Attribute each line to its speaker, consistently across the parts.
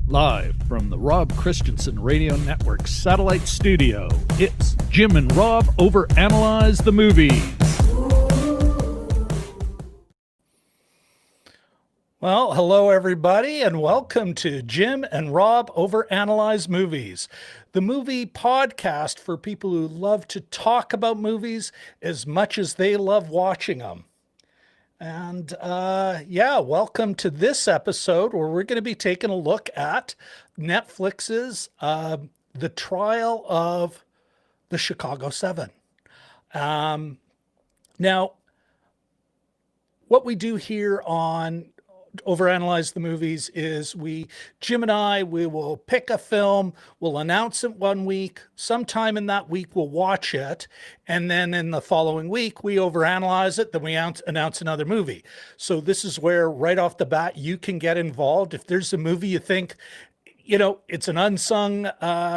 Speaker 1: Live from the Rob Christensen Radio Network Satellite Studio, it's Jim and Rob Overanalyze the Movies. Well, hello everybody, and welcome to Jim and Rob Overanalyze Movies, the movie podcast for people who love to talk about movies as much as they love watching them. And welcome to this episode where we're going to be taking a look at Netflix's The Trial of the Chicago 7. Now, what we do here on Overanalyze the Movies is Jim and I will pick a film, we'll announce it one week, sometime in that week we'll watch it, and then in the following week we overanalyze it, then we announce another movie. So this is where right off the bat you can get involved. If there's a movie you think, it's an unsung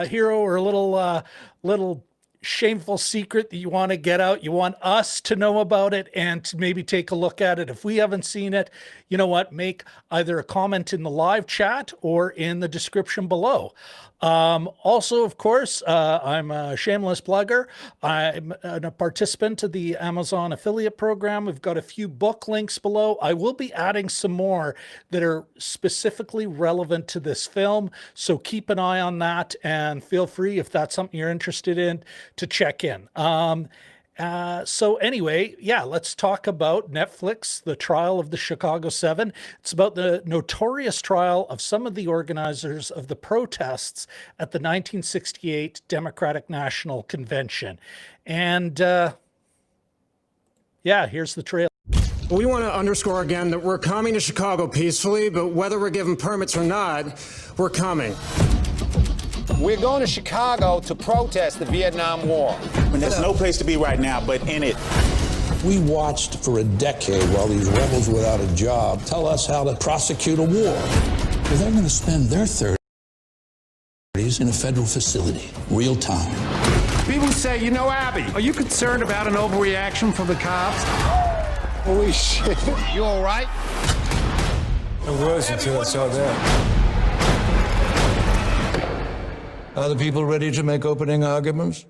Speaker 1: hero or a little shameful secret that you want to get out, you want us to know about it and to maybe take a look at it. If we haven't seen it, you know what, make either a comment in the live chat or in the description below. Also, of course, I'm a shameless plugger. I'm a participant of the Amazon affiliate program. We've got a few book links below. I will be adding some more that are specifically relevant to this film. So keep an eye on that and feel free, if that's something you're interested in, to check in. So anyway, let's talk about Netflix, The Trial of the Chicago 7. It's about the notorious trial of some of the organizers of the protests at the 1968 Democratic National Convention. And here's the trailer.
Speaker 2: We want to underscore again that we're coming to Chicago peacefully, but whether we're given permits or not, we're coming.
Speaker 3: We're going to Chicago to protest the Vietnam War.
Speaker 4: And there's no place to be right now but in it.
Speaker 5: We watched for a decade while these rebels without a job tell us how to prosecute a war. Well, they're going to spend their 30s in a federal facility, real time.
Speaker 6: People say, Abby, are you concerned about an overreaction from the cops?
Speaker 3: Holy shit. You all right?
Speaker 7: I was until I saw that. Are the people ready to make opening arguments?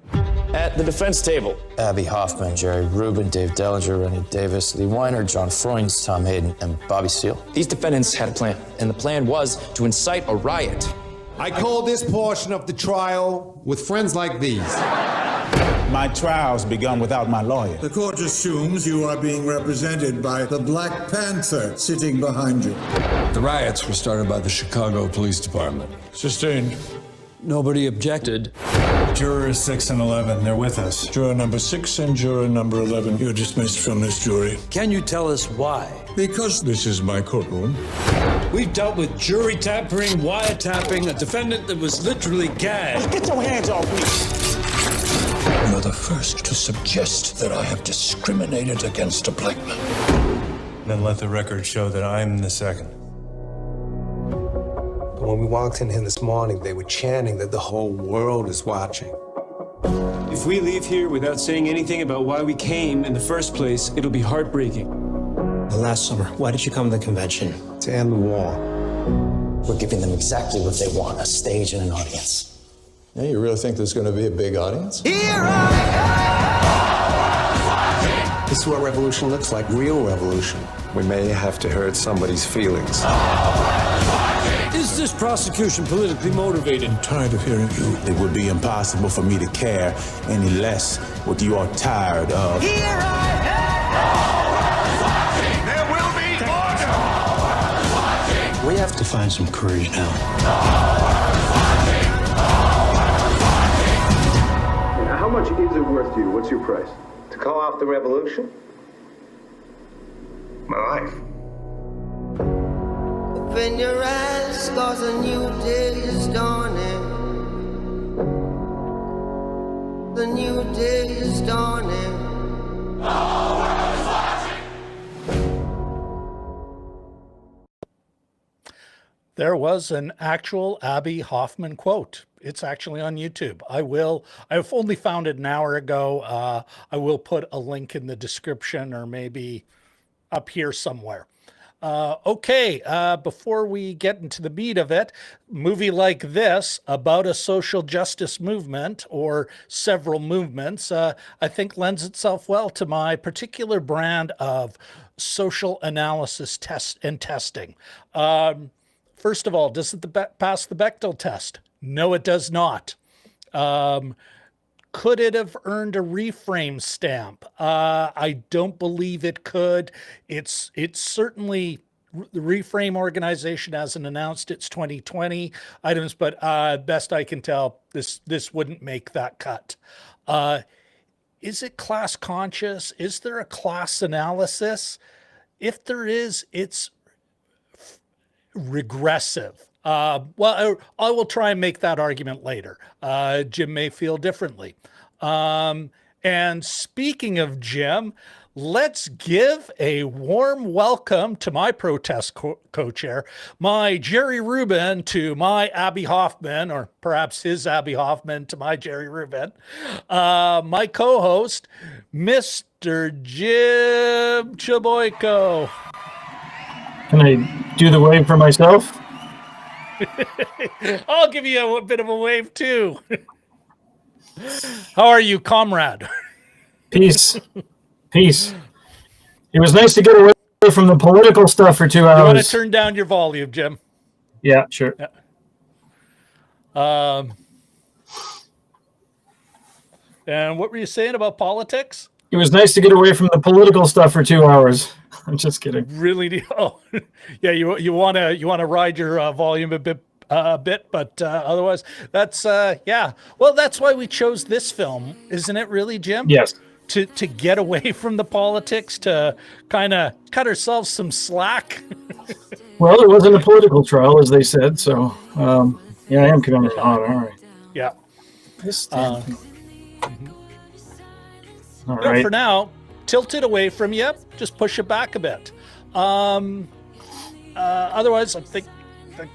Speaker 8: At the defense table, Abby Hoffman, Jerry Rubin, Dave Dellinger, Rennie Davis, Lee Weiner, John Freund, Tom Hayden, and Bobby Seale.
Speaker 9: These defendants had a plan, and the plan was to incite a riot.
Speaker 10: I call this portion of the trial with friends like these.
Speaker 4: My trial's begun without my lawyer.
Speaker 10: The court assumes you are being represented by the Black Panther sitting behind you.
Speaker 7: The riots were started by the Chicago Police Department.
Speaker 10: Sustained.
Speaker 7: Nobody objected.
Speaker 10: Jurors 6 and 11, they're with us. Juror number 6 and juror number 11, you're dismissed from this jury.
Speaker 7: Can you tell us why?
Speaker 10: Because this is my courtroom.
Speaker 7: We've dealt with jury tampering, wiretapping, a defendant that was literally gagged.
Speaker 4: Get your hands off me!
Speaker 5: You're the first to suggest that I have discriminated against a black man.
Speaker 10: Then let the record show that I'm the second.
Speaker 11: When we walked in here this morning, they were chanting that the whole world is watching.
Speaker 12: If we leave here without saying anything about why we came in the first place, it'll be heartbreaking.
Speaker 11: Last summer, why did you come to the convention? To end the war.
Speaker 8: We're giving them exactly what they want, a stage and an audience.
Speaker 7: Yeah, you really think there's going to be a big audience?
Speaker 11: This is what revolution looks like, real revolution. We may have to hurt somebody's feelings.
Speaker 7: Is this prosecution politically motivated?
Speaker 10: I'm tired of hearing you.
Speaker 4: It would be impossible for me to care any less what you are tired of.
Speaker 6: There will be order!
Speaker 11: We have to find some courage now.
Speaker 12: How much is it worth to you? What's your price?
Speaker 11: To call off the revolution? My life.
Speaker 13: Open your eyes, 'cause a new day is dawning. The new day is dawning.
Speaker 1: There was an actual Abby Hoffman quote. It's actually on YouTube. I've only found it an hour ago. I will put a link in the description or maybe up here somewhere. Okay, before we get into the meat of it, movie like this about a social justice movement or several movements, I think lends itself well to my particular brand of social analysis testing. First of all, does it pass the Bechdel test? No, it does not. Could it have earned a reframe stamp? I don't believe it could. It's certainly, the Reframe organization hasn't announced its 2020 items, but best I can tell, this wouldn't make that cut. Is it class conscious? Is there a class analysis? If there is, it's regressive. Well, I will try and make that argument later. Jim may feel differently. And speaking of Jim, let's give a warm welcome to my protest co-chair, my Jerry Rubin to my Abby Hoffman, or perhaps his Abby Hoffman to my Jerry Rubin, my co-host, Mr. Jim Chaboyko.
Speaker 14: Can I do the wave for myself?
Speaker 1: I'll give you a bit of a wave too. How are you, comrade?
Speaker 14: Peace. Peace. It was nice to get away from the political stuff for 2 hours.
Speaker 1: You want to turn down your volume, Jim?
Speaker 14: Yeah, sure.
Speaker 1: Yeah. And what were you saying about politics?
Speaker 14: It was nice to get away from the political stuff for 2 hours. I'm just kidding.
Speaker 1: Really? Oh, yeah. You want to ride your volume a bit, but otherwise, that's yeah. Well, that's why we chose this film, isn't it? Really, Jim?
Speaker 14: Yes.
Speaker 1: To get away from the politics, to kind of cut ourselves some slack.
Speaker 14: Well, it wasn't a political trial, as they said. So, yeah, I am coming in hot. All right.
Speaker 1: Yeah.
Speaker 14: This
Speaker 1: All
Speaker 14: right.
Speaker 1: For now, tilt it away from you. Just push it back a bit. Otherwise, I think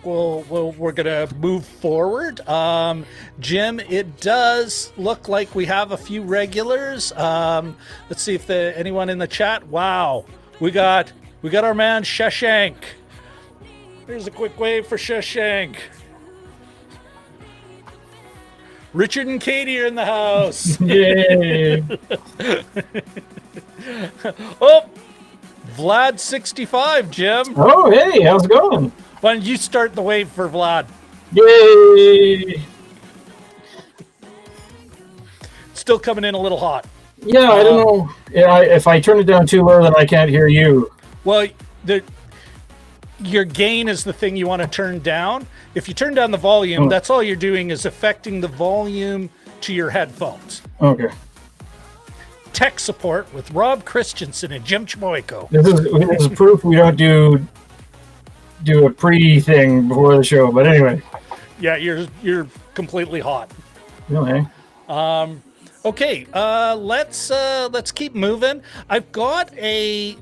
Speaker 1: we're gonna move forward. Jim, it does look like we have a few regulars. Let's see if anyone in the chat. Wow, we got our man Shashank. Here's a quick wave for Shashank. Richard and Katie are in the house.
Speaker 14: Yay.
Speaker 1: Oh, Vlad 65, Jim.
Speaker 14: Oh, hey, how's it going?
Speaker 1: Why don't you start the wave for Vlad?
Speaker 14: Yay.
Speaker 1: still coming in a little hot.
Speaker 14: Yeah, I don't know. Yeah, if I turn it down too low, then I can't hear you.
Speaker 1: Well, your gain is the thing you want to turn down. If you turn down the volume, that's all you're doing is affecting the volume to your headphones.
Speaker 14: Okay.
Speaker 1: Tech support with Rob Christensen and Jim Chmoyko.
Speaker 14: This is proof we don't do a pre-thing before the show. But anyway.
Speaker 1: Yeah, you're completely hot.
Speaker 14: Okay.
Speaker 1: Okay, let's keep moving. I've got a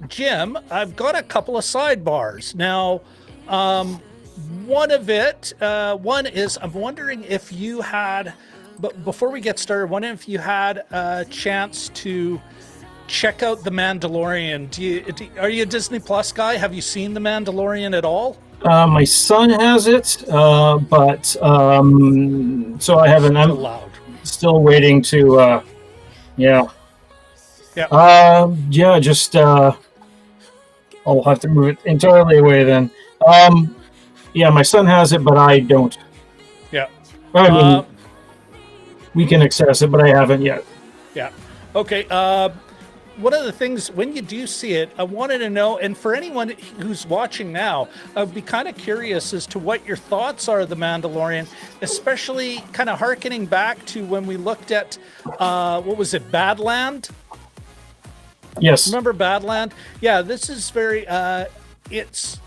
Speaker 1: couple of sidebars. Now, one is I'm wondering if you had, but before we get started, wondering if you had a chance to check out The Mandalorian. Are you a Disney Plus guy? Have you seen The Mandalorian at all?
Speaker 14: My son has it, but so I haven't. I'm
Speaker 1: loud.
Speaker 14: Still waiting to, yeah. Just, I'll have to move it entirely away then. Yeah, my son has it, but I don't.
Speaker 1: Yeah.
Speaker 14: I mean, we can access it, but I haven't yet.
Speaker 1: Yeah. Okay. One of the things, when you do see it, I wanted to know, and for anyone who's watching now, I'd be kind of curious as to what your thoughts are of The Mandalorian, especially kind of hearkening back to when we looked at, what was it, Badland?
Speaker 14: Yes.
Speaker 1: Remember Badland? Yeah, this is very, it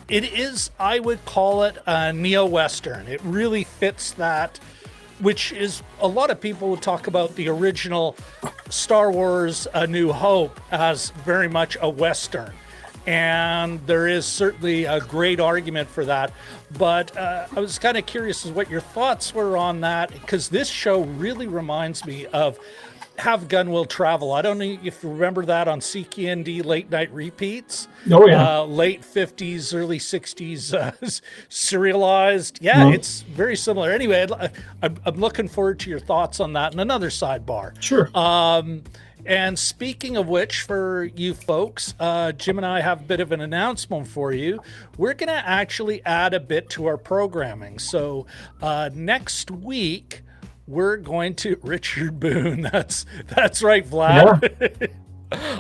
Speaker 1: is, I would call it a neo-Western. It really fits that, which is, a lot of people would talk about the original Star Wars A New Hope as very much a Western. And there is certainly a great argument for that. But I was kind of curious as what your thoughts were on that, because this show really reminds me of Have Gun Will Travel. I don't know if you remember that on CKND late night repeats.
Speaker 14: Oh, yeah.
Speaker 1: Late 50s, early 60s, serialized. Yeah, It's very similar. Anyway, I'm looking forward to your thoughts on that and another sidebar.
Speaker 14: Sure.
Speaker 1: And speaking of which, for you folks, Jim and I have a bit of an announcement for you. We're going to actually add a bit to our programming. So next week, we're going to Richard Boone. That's right, Vlad. Yeah.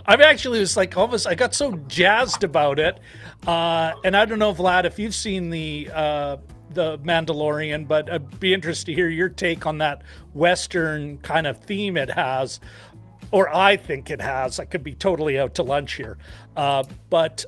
Speaker 1: I'm actually was like almost, I got so jazzed about it. And I don't know, Vlad, if you've seen the Mandalorian, but I'd be interested to hear your take on that Western kind of theme it has, or I think it has. I could be totally out to lunch here. But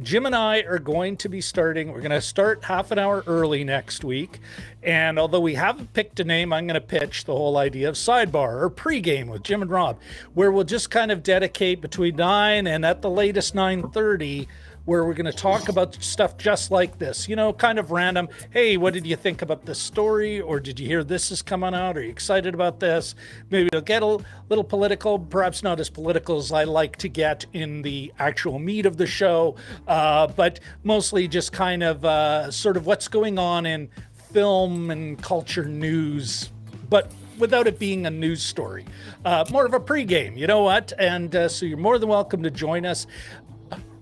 Speaker 1: Jim and I are going to be starting, we're going to start half an hour early next week. And although we haven't picked a name, I'm going to pitch the whole idea of sidebar or pregame with Jim and Rob, where we'll just kind of dedicate between 9 and at the latest 9:30, where we're going to talk about stuff just like this, you know, kind of random. Hey, what did you think about this story? Or did you hear this is coming out? Are you excited about this? Maybe it'll get a little political, perhaps not as political as I like to get in the actual meat of the show, but mostly just kind of sort of what's going on in film and culture news, but without it being a news story. More of a pregame, you know what? And so you're more than welcome to join us.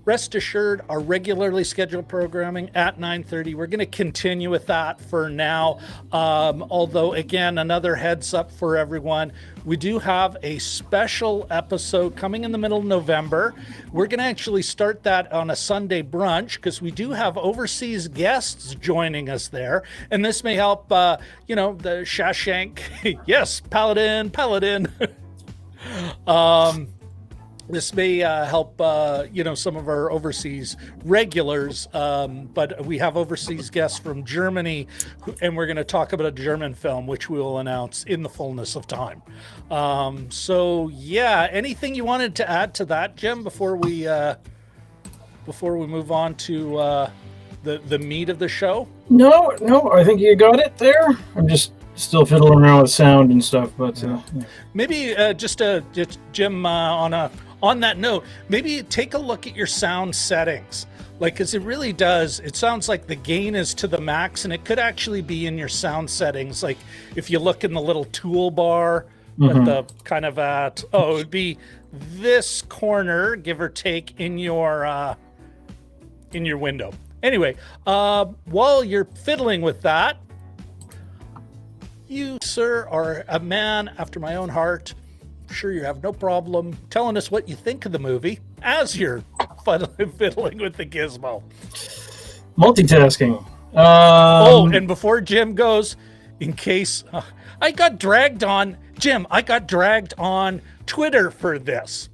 Speaker 1: Rest assured, our regularly scheduled programming at 9:30, we're going to continue with that for now. Although, again, another heads up for everyone, we do have a special episode coming in the middle of November. We're going to actually start that on a Sunday brunch because we do have overseas guests joining us there. And this may help, the Shashank. Yes, Paladin. This may help, some of our overseas regulars, but we have overseas guests from Germany, and we're going to talk about a German film, which we will announce in the fullness of time. Anything you wanted to add to that, Jim, before we move on to the meat of the show?
Speaker 14: No, I think you got it there. I'm just still fiddling around with sound and stuff, but
Speaker 1: maybe just Jim, on that note, maybe take a look at your sound settings, because it really does. It sounds like the gain is to the max, and it could actually be in your sound settings. Like if you look in the little toolbar at the kind of it would be this corner, give or take, in your window. Anyway, while you're fiddling with that, You, sir, are a man after my own heart. I'm sure you have no problem telling us what you think of the movie as you're fiddling with the gizmo.
Speaker 14: Multitasking.
Speaker 1: And before Jim goes, in case I got dragged on Twitter for this.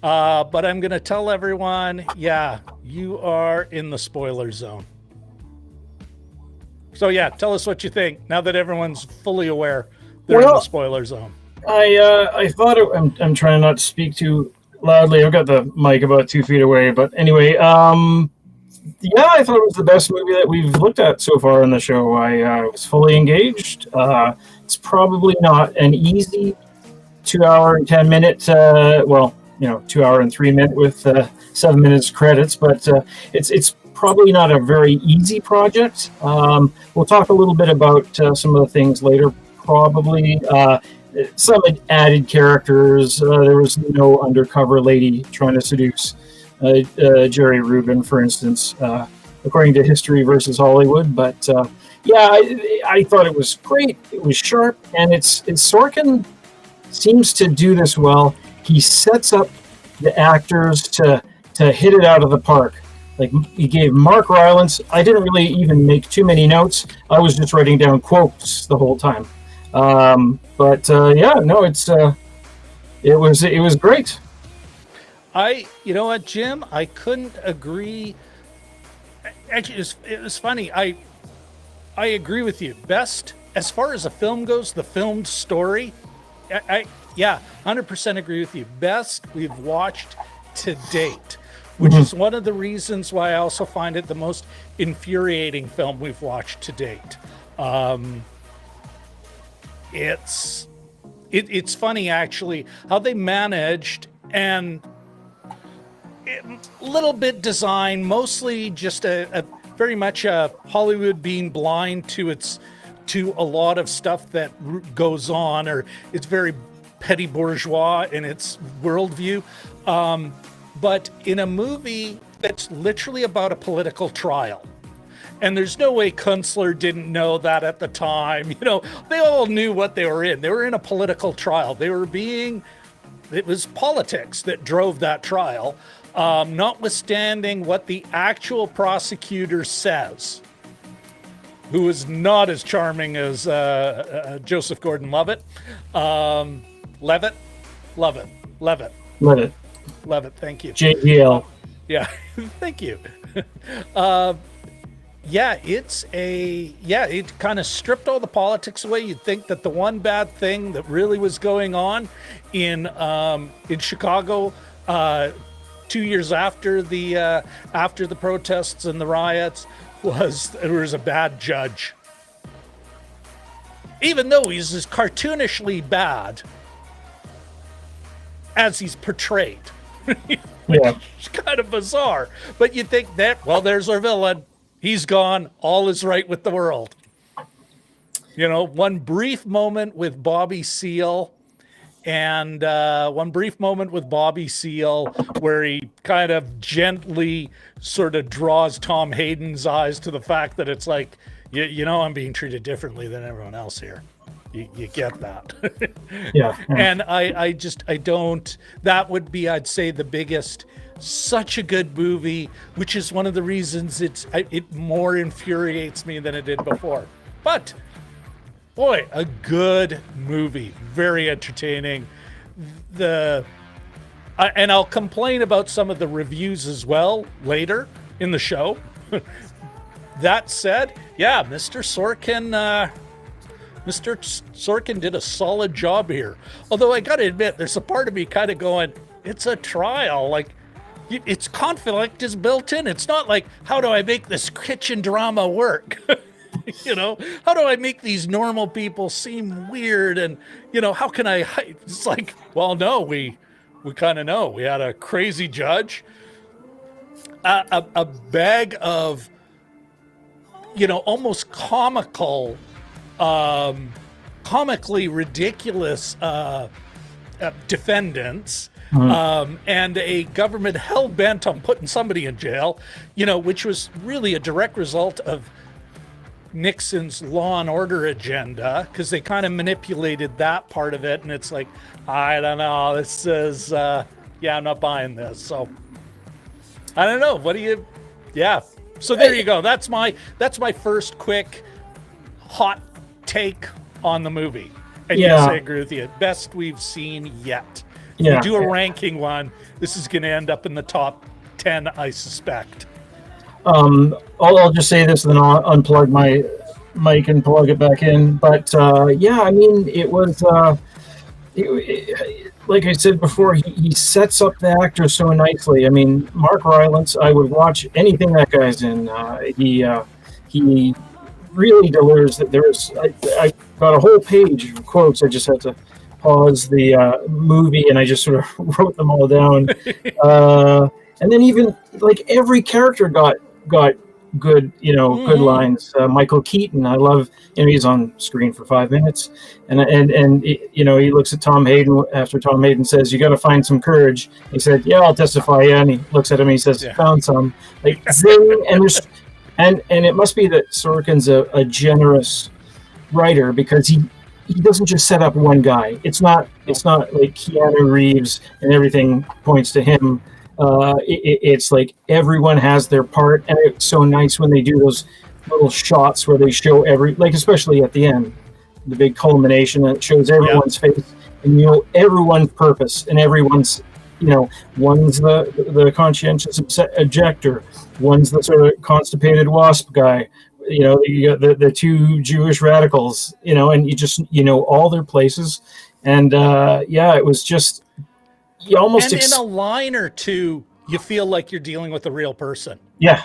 Speaker 1: But I'm going to tell everyone, yeah, you are in the spoiler zone. So yeah, tell us what you think now that everyone's fully aware they're in the spoiler zone.
Speaker 14: I thought I'm trying not to speak too loudly. I've got the mic about 2 feet away, but anyway, yeah, I thought it was the best movie that we've looked at so far in the show. I was fully engaged. It's probably not an easy 2 hour and 10 minute, 2 hour and 3 minute with 7 minutes credits, but it's probably not a very easy project. We'll talk a little bit about some of the things later, probably. Some added characters. There was no undercover lady trying to seduce Jerry Rubin, for instance, according to History versus Hollywood. But yeah, I thought it was great. It was sharp, and it's Sorkin seems to do this well. He sets up the actors to hit it out of the park. Like he gave Mark Rylance. I didn't really even make too many notes. I was just writing down quotes the whole time. It was great.
Speaker 1: You know what, Jim? I couldn't agree. Actually, it was funny. I agree with you. Best, as far as a film goes, the filmed story, yeah, 100% agree with you. Best we've watched to date, which is one of the reasons why I also find it the most infuriating film we've watched to date. It's funny, actually, how they managed, and a little bit design, mostly just a very much Hollywood being blind to a lot of stuff that goes on, or it's very petty bourgeois in its worldview. But in a movie that's literally about a political trial, and there's no way Kunstler didn't know that at the time. You know, they all knew what they were in. They were in a political trial. It was politics that drove that trial, notwithstanding what the actual prosecutor says, who is not as charming as Joseph Gordon-Levitt. Levitt, thank you.
Speaker 14: JGL.
Speaker 1: Yeah, thank you. It kind of stripped all the politics away. You'd think that the one bad thing that really was going on in Chicago 2 years after the protests and the riots was there was a bad judge. Even though he's as cartoonishly bad as he's portrayed.
Speaker 14: Yeah.
Speaker 1: It's kind of bizarre. But you think that, well, there's our villain. He's gone. All is right with the world. You know, one brief moment with Bobby Seale, and where he kind of gently sort of draws Tom Hayden's eyes to the fact that it's like, you know, I'm being treated differently than everyone else here. You get that.
Speaker 14: Yeah.
Speaker 1: And I don't, that would be, I'd say, the biggest. Such a good movie, which is one of the reasons it more infuriates me than it did before. But boy, a good movie, very entertaining. And I'll complain about some of the reviews as well later in the show. That said, yeah, Mr. Sorkin did a solid job here. Although I got to admit, there's a part of me kind of going, it's a trial, like. Its conflict is built in. It's not like, how do I make this kitchen drama work? You know, how do I make these normal people seem weird? And, you know, how can I, it's like, well, no, we kind of know. We had a crazy judge, a bag of, you know, almost comically ridiculous defendants. And a government hell-bent on putting somebody in jail, you know, which was really a direct result of Nixon's law and order agenda, because they kind of manipulated that part of it, and it's like, I don't know, this is I'm not buying this. So I don't know, what do you so there you go. That's my first quick hot take on the movie. And yes, I agree with you, best we've seen yet. If we do a ranking one, this is going to end up in the top 10, I suspect.
Speaker 14: I'll just say this, and then I'll unplug my mic and plug it back in. But I mean, it was like I said before, he sets up the actor so nicely. I mean, Mark Rylance, I would watch anything that guy's in. He really delivers. That I got a whole page of quotes. I just had to pause the movie, and I just sort of wrote them all down. And then even like every character got good, good lines. Michael Keaton, I love, he's on screen for 5 minutes, and he looks at Tom Hayden after Tom Hayden says, "You got to find some courage." He said, "Yeah, I'll testify." Yeah, and he looks at him, and he says, "Found some." Like zing, and it must be that Sorkin's a generous writer, because he doesn't just set up one guy. It's not like Keanu Reeves and everything points to him. It's like everyone has their part, and it's so nice when they do those little shots where they show especially at the end, the big culmination that shows everyone's face, and everyone's purpose, and everyone's, one's the conscientious objector, one's the sort of constipated WASP guy, you got the two Jewish radicals, and you just all their places, and it was just. You almost
Speaker 1: in a line or two, you feel like you're dealing with a real person.
Speaker 14: Yeah.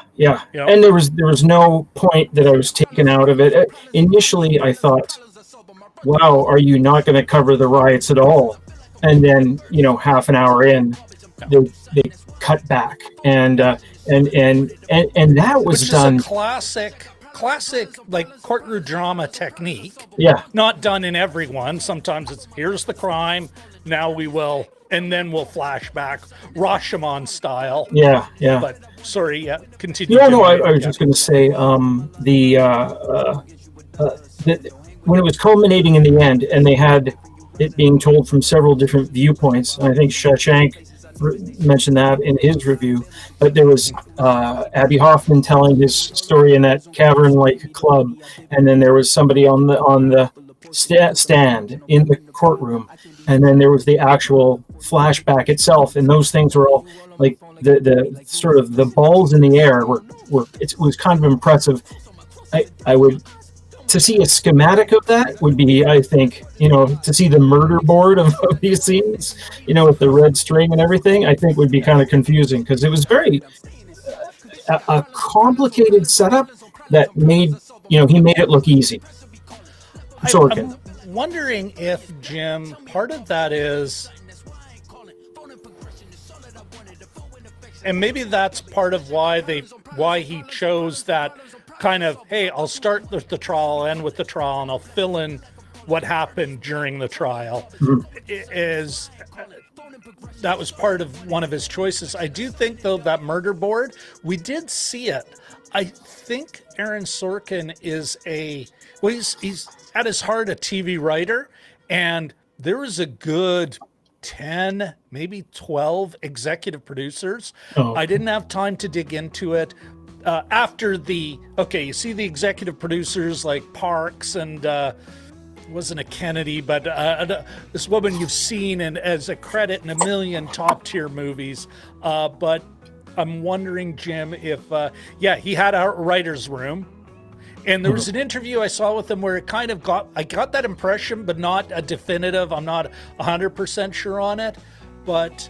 Speaker 14: And there was no point that I was taken out of it. Initially, I thought, "Wow, are you not going to cover the riots at all?" And then, half an hour in, they cut back, and that was
Speaker 1: Which
Speaker 14: done.
Speaker 1: Is a classic like courtroom drama technique.
Speaker 14: Yeah.
Speaker 1: Not done in every one. Sometimes it's here's the crime. Now we will. And then we'll flash back, Rashomon style.
Speaker 14: Yeah.
Speaker 1: But sorry, continue.
Speaker 14: No, I was just going to say when it was culminating in the end, and they had it being told from several different viewpoints. And I think Shashank mentioned that in his review. But there was Abby Hoffman telling his story in that cavern-like club, and then there was somebody on the stand in the courtroom, and then there was the actual flashback itself, and those things were all like the sort of the balls in the air were it was kind of impressive. I would to see a schematic of that would be, I think, to see the murder board of these scenes, with the red string and everything, I think would be kind of confusing, because it was very a complicated setup that made he made it look easy. Sorkin.
Speaker 1: I'm wondering if, Jim, part of that is, and maybe that's part of why he chose that kind of, hey, I'll start with the trial, I'll end with the trial, and I'll fill in what happened during the trial. Is that was part of one of his choices. I do think, though, that murder board, we did see it. I think Aaron Sorkin is he's at his heart a TV writer, and there was a good 10, maybe 12 executive producers. I didn't have time to dig into it. After you see the executive producers like Parks and wasn't a Kennedy, but this woman you've seen as a credit in a million top tier movies. But I'm wondering, Jim, if he had a writer's room. And there was an interview I saw with him where it kind of I got that impression, but not a definitive. I'm not 100% sure on it. But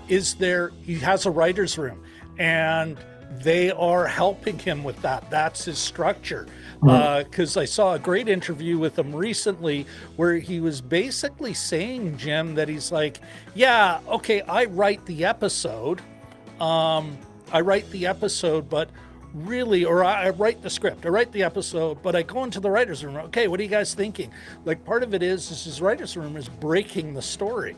Speaker 1: he has a writer's room, and they are helping him with that. That's his structure. Because I saw a great interview with him recently where he was basically saying, Jim, that he's like, yeah, okay, I write the episode, but really, or I write the script, I write the episode, but I go into the writer's room. Okay, what are you guys thinking? Like, part of it is his writer's room is breaking the story.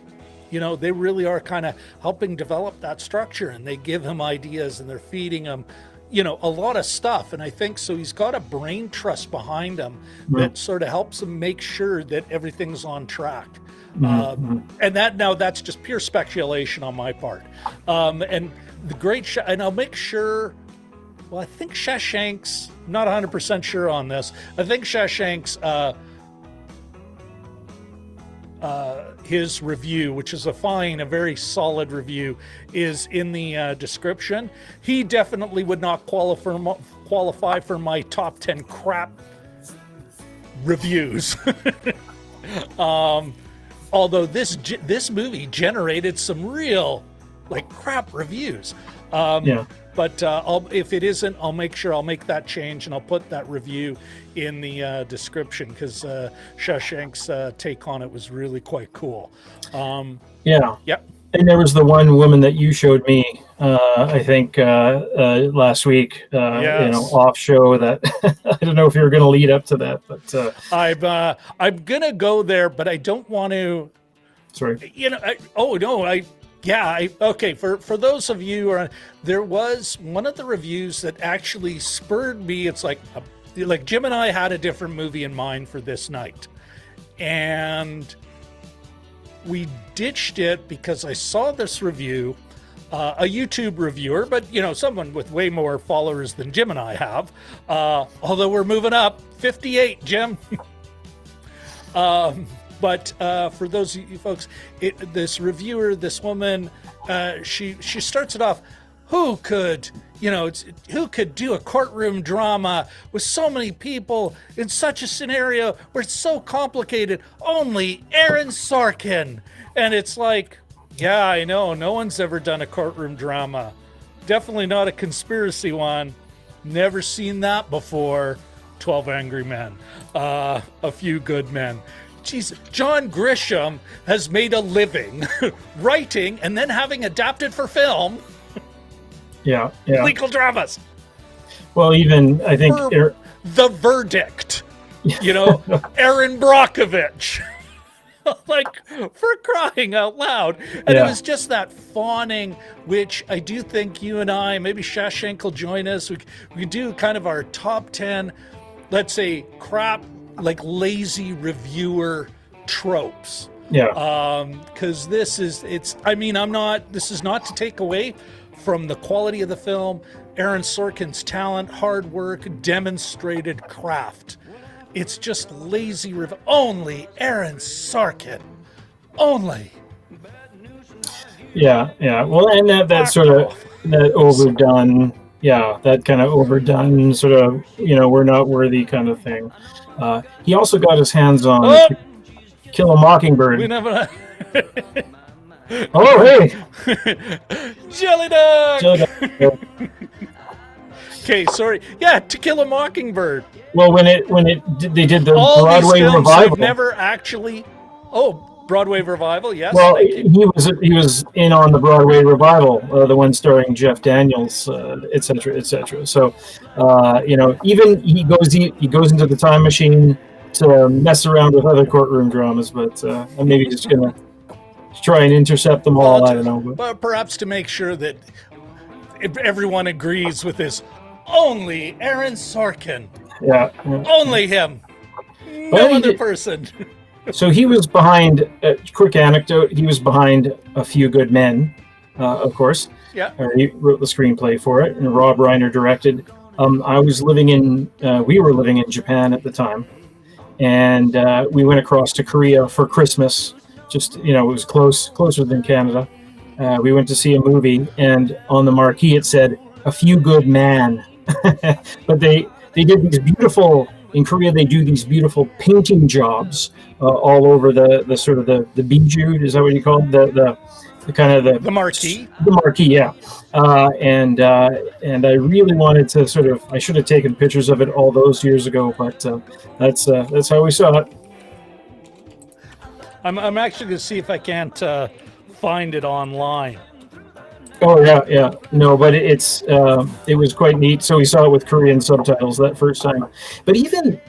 Speaker 1: They really are kind of helping develop that structure, and they give him ideas, and they're feeding him, a lot of stuff. And I think so he's got a brain trust behind him that sort of helps him make sure that everything's on track. And that's just pure speculation on my part. And the great and I'll make sure. Well, I think Shawshank's not 100% sure on this. I think Shawshank's his review, which is a very solid review, is in the description. He definitely would not qualify for my top 10 crap reviews. Although this movie generated some real crap reviews. But if it isn't, I'll make sure I'll make that change and I'll put that review in the description, because Shawshank's take on it was really quite cool. Yep.
Speaker 14: And there was the one woman that you showed me, I think last week, off show, that I don't know if you were going to lead up to that, but
Speaker 1: I'm gonna go there, but I don't want to.
Speaker 14: Sorry.
Speaker 1: Okay. For those of you, there was one of the reviews that actually spurred me. It's like Jim and I had a different movie in mind for this night, and we ditched it because I saw this review, a YouTube reviewer, but someone with way more followers than Jim and I have. Although we're moving up, 58, Jim. But for those of you folks, this reviewer, this woman, she starts it off. Who could do a courtroom drama with so many people in such a scenario where it's so complicated? Only Aaron Sorkin. And it's like, yeah, I know. No one's ever done a courtroom drama. Definitely not a conspiracy one. Never seen that before. 12 Angry Men. A Few Good Men. Jeez, John Grisham has made a living writing and then having adapted for film.
Speaker 14: Yeah.
Speaker 1: Legal dramas.
Speaker 14: Well, even I think
Speaker 1: The Verdict. Aaron Brockovich. For crying out loud. And it was just that fawning, which I do think you and I, maybe Shawshank will join us. We can do kind of our top 10, let's say, crap, lazy reviewer tropes. Because this is not to take away from the quality of the film, Aaron Sorkin's talent, hard work, demonstrated craft. It's just lazy only Aaron Sorkin. Only.
Speaker 14: Yeah. Well, and that sort of that overdone, that kind of overdone sort of, we're not worthy kind of thing. He also got his hands on Kill a Mockingbird.
Speaker 1: We never.
Speaker 14: Oh, hey!
Speaker 1: Jelly Dog! Okay, sorry. Yeah, To Kill a Mockingbird.
Speaker 14: Well, when they did the
Speaker 1: all
Speaker 14: Broadway
Speaker 1: these films
Speaker 14: revival,
Speaker 1: I've never actually. Oh, Broadway revival, yes.
Speaker 14: Well, he was in on the Broadway revival, the one starring Jeff Daniels, etc., etc. So, even he goes into the time machine to mess around with other courtroom dramas, but maybe he's gonna try and intercept them all. I don't know.
Speaker 1: But perhaps to make sure that everyone agrees with this, only Aaron Sorkin.
Speaker 14: Yeah.
Speaker 1: Only him. No other person.
Speaker 14: So he was behind, quick anecdote, he was behind A Few Good Men, of course.
Speaker 1: Yeah.
Speaker 14: He wrote the screenplay for it, and Rob Reiner directed. We were living in Japan at the time, and we went across to Korea for Christmas. Just, it was closer than Canada. We went to see a movie, and on the marquee it said, A Few Good Men. But they did these beautiful, in Korea they do these beautiful painting jobs all over the sort of the bijou, is that what you call it? The kind of
Speaker 1: the marquee?
Speaker 14: The marquee, yeah. And I really wanted to I should have taken pictures of it all those years ago, but that's how we saw it.
Speaker 1: I'm actually going to see if I can't find it online.
Speaker 14: Oh yeah. No, but it was quite neat. So we saw it with Korean subtitles that first time. But even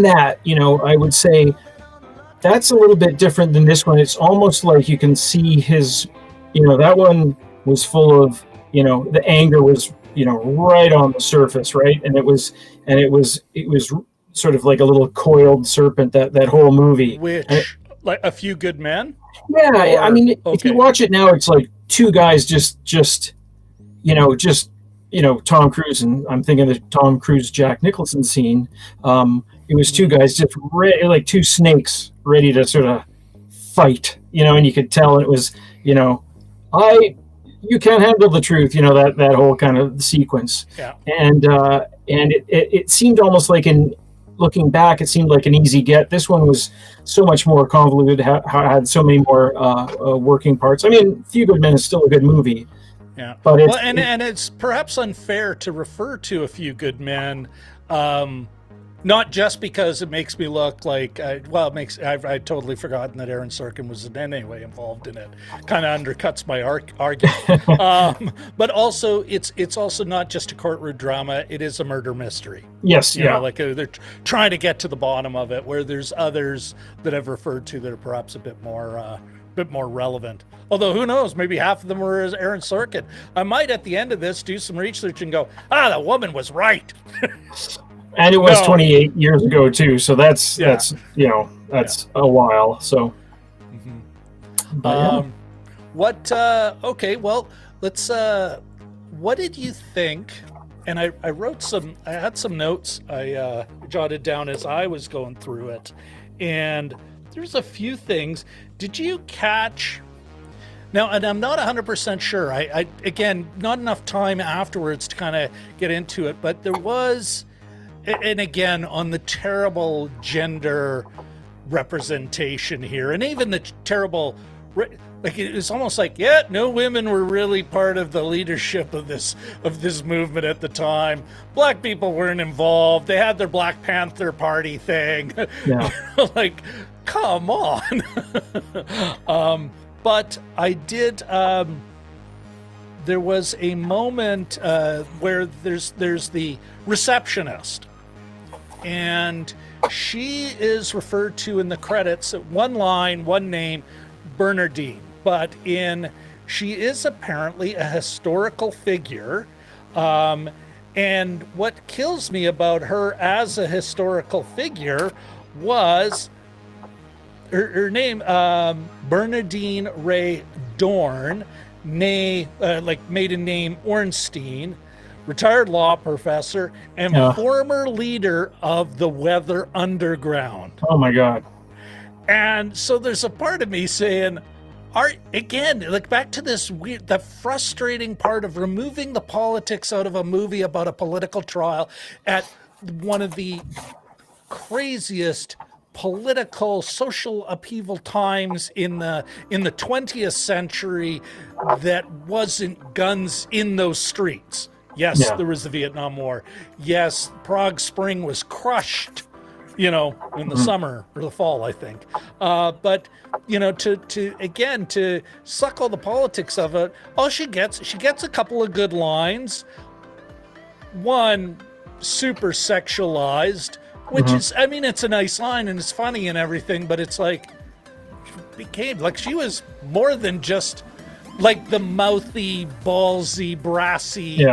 Speaker 14: that, I would say that's a little bit different than this one. It's almost like you can see his, that one was full of, the anger was right on the surface, right? And it was sort of like a little coiled serpent, that whole movie.
Speaker 1: Which, like A Few Good Men?
Speaker 14: Yeah, I mean, if you watch it now, it's like two guys just Tom Cruise, and I'm thinking of the Tom Cruise Jack Nicholson scene. It was two guys just like two snakes ready to sort of fight, and you could tell it was, you can't handle the truth, that whole kind of sequence.
Speaker 1: Yeah.
Speaker 14: And it seemed almost like, in looking back, it seemed like an easy get. This one was so much more convoluted, had so many more working parts. I mean, Few Good Men is still a good movie.
Speaker 1: Yeah.
Speaker 14: But
Speaker 1: it's perhaps unfair to refer to A Few Good Men, not just because it makes me look like, I've totally forgotten that Aaron Sorkin was in any way involved in it. Kind of undercuts my argument. But also, it's also not just a courtroom drama. It is a murder mystery.
Speaker 14: Yes,
Speaker 1: you know, like they're trying to get to the bottom of it, where there's others that I've referred to that are perhaps a bit more relevant. Although, who knows, maybe half of them were Aaron Sorkin. I might, at the end of this, do some research and go, that woman was right.
Speaker 14: And it was 28 years ago too, so that's a while. So,
Speaker 1: okay, well, let's. What did you think? And I had some notes I jotted down as I was going through it, and there's a few things. Did you catch? Now, and I'm not 100% sure. I again, not enough time afterwards to kind of get into it, but there was. And again, on the terrible gender representation here, and even the terrible, like, it was almost like, no women were really part of the leadership of this movement at the time. Black people weren't involved. They had their Black Panther Party thing.
Speaker 14: Yeah.
Speaker 1: Like, come on. But I did. There was a moment where there's the receptionist. And she is referred to in the credits, one line, one name, Bernardine. But she is apparently a historical figure. And what kills me about her as a historical figure was her name, Bernardine Ray Dorn, maiden name Ornstein, retired law professor, and former leader of the Weather Underground.
Speaker 14: Oh my God.
Speaker 1: And so there's a part of me saying, back to this weird, the frustrating part of removing the politics out of a movie about a political trial at one of the craziest political social upheaval times in the 20th century that wasn't guns in those streets. Yes, there was the Vietnam War. Yes, Prague Spring was crushed, in the summer or the fall, I think. But to suck all the politics of it, she gets a couple of good lines. One, super sexualized, which is, I mean, it's a nice line and it's funny and everything, but it's like, she was more than just like the mouthy, ballsy, brassy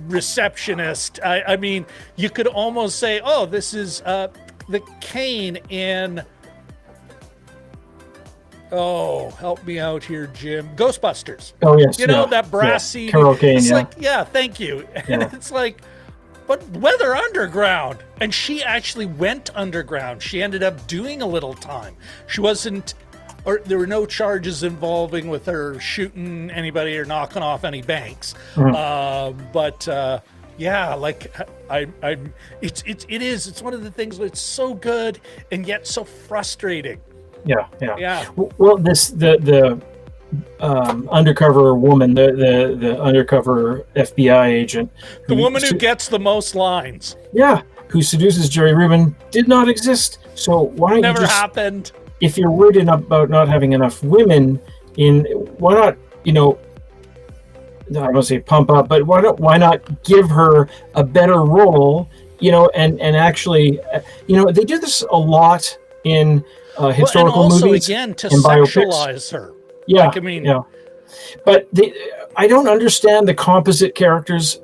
Speaker 1: receptionist. I mean, you could almost say, this is the Kane in, help me out here, Jim, Ghostbusters.
Speaker 14: Oh yes,
Speaker 1: that brassy
Speaker 14: Carroll Kane.
Speaker 1: It's like, thank you. And it's like, but Weather Underground, and she actually went underground. She ended up doing a little time. She wasn't, or there were no charges involving with her shooting anybody or knocking off any banks. It's one of the things that's so good and yet so frustrating. Yeah.
Speaker 14: Well, the undercover woman, the undercover FBI agent,
Speaker 1: the woman who gets the most lines,
Speaker 14: who seduces Jerry Rubin, did not exist. So why don't
Speaker 1: never happened?
Speaker 14: If you're worried about not having enough women in, why not? I don't say pump up, but why not give her a better role? And actually, they do this a lot in historical
Speaker 1: and also,
Speaker 14: movies.
Speaker 1: Again, to
Speaker 14: and
Speaker 1: sexualize her.
Speaker 14: Yeah,
Speaker 1: but
Speaker 14: I don't understand the composite characters,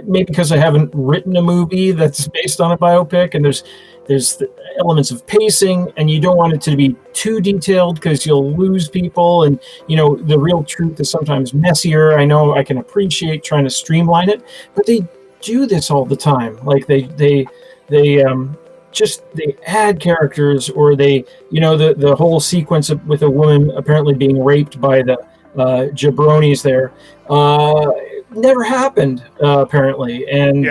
Speaker 14: maybe because I haven't written a movie that's based on a biopic, and there's the elements of pacing, and you don't want it to be too detailed because you'll lose people, and the real truth is sometimes messier. I know I can appreciate trying to streamline it, but they do this all the time. Like they add characters, or the whole sequence with a woman apparently being raped by the jabronis there never happened apparently, and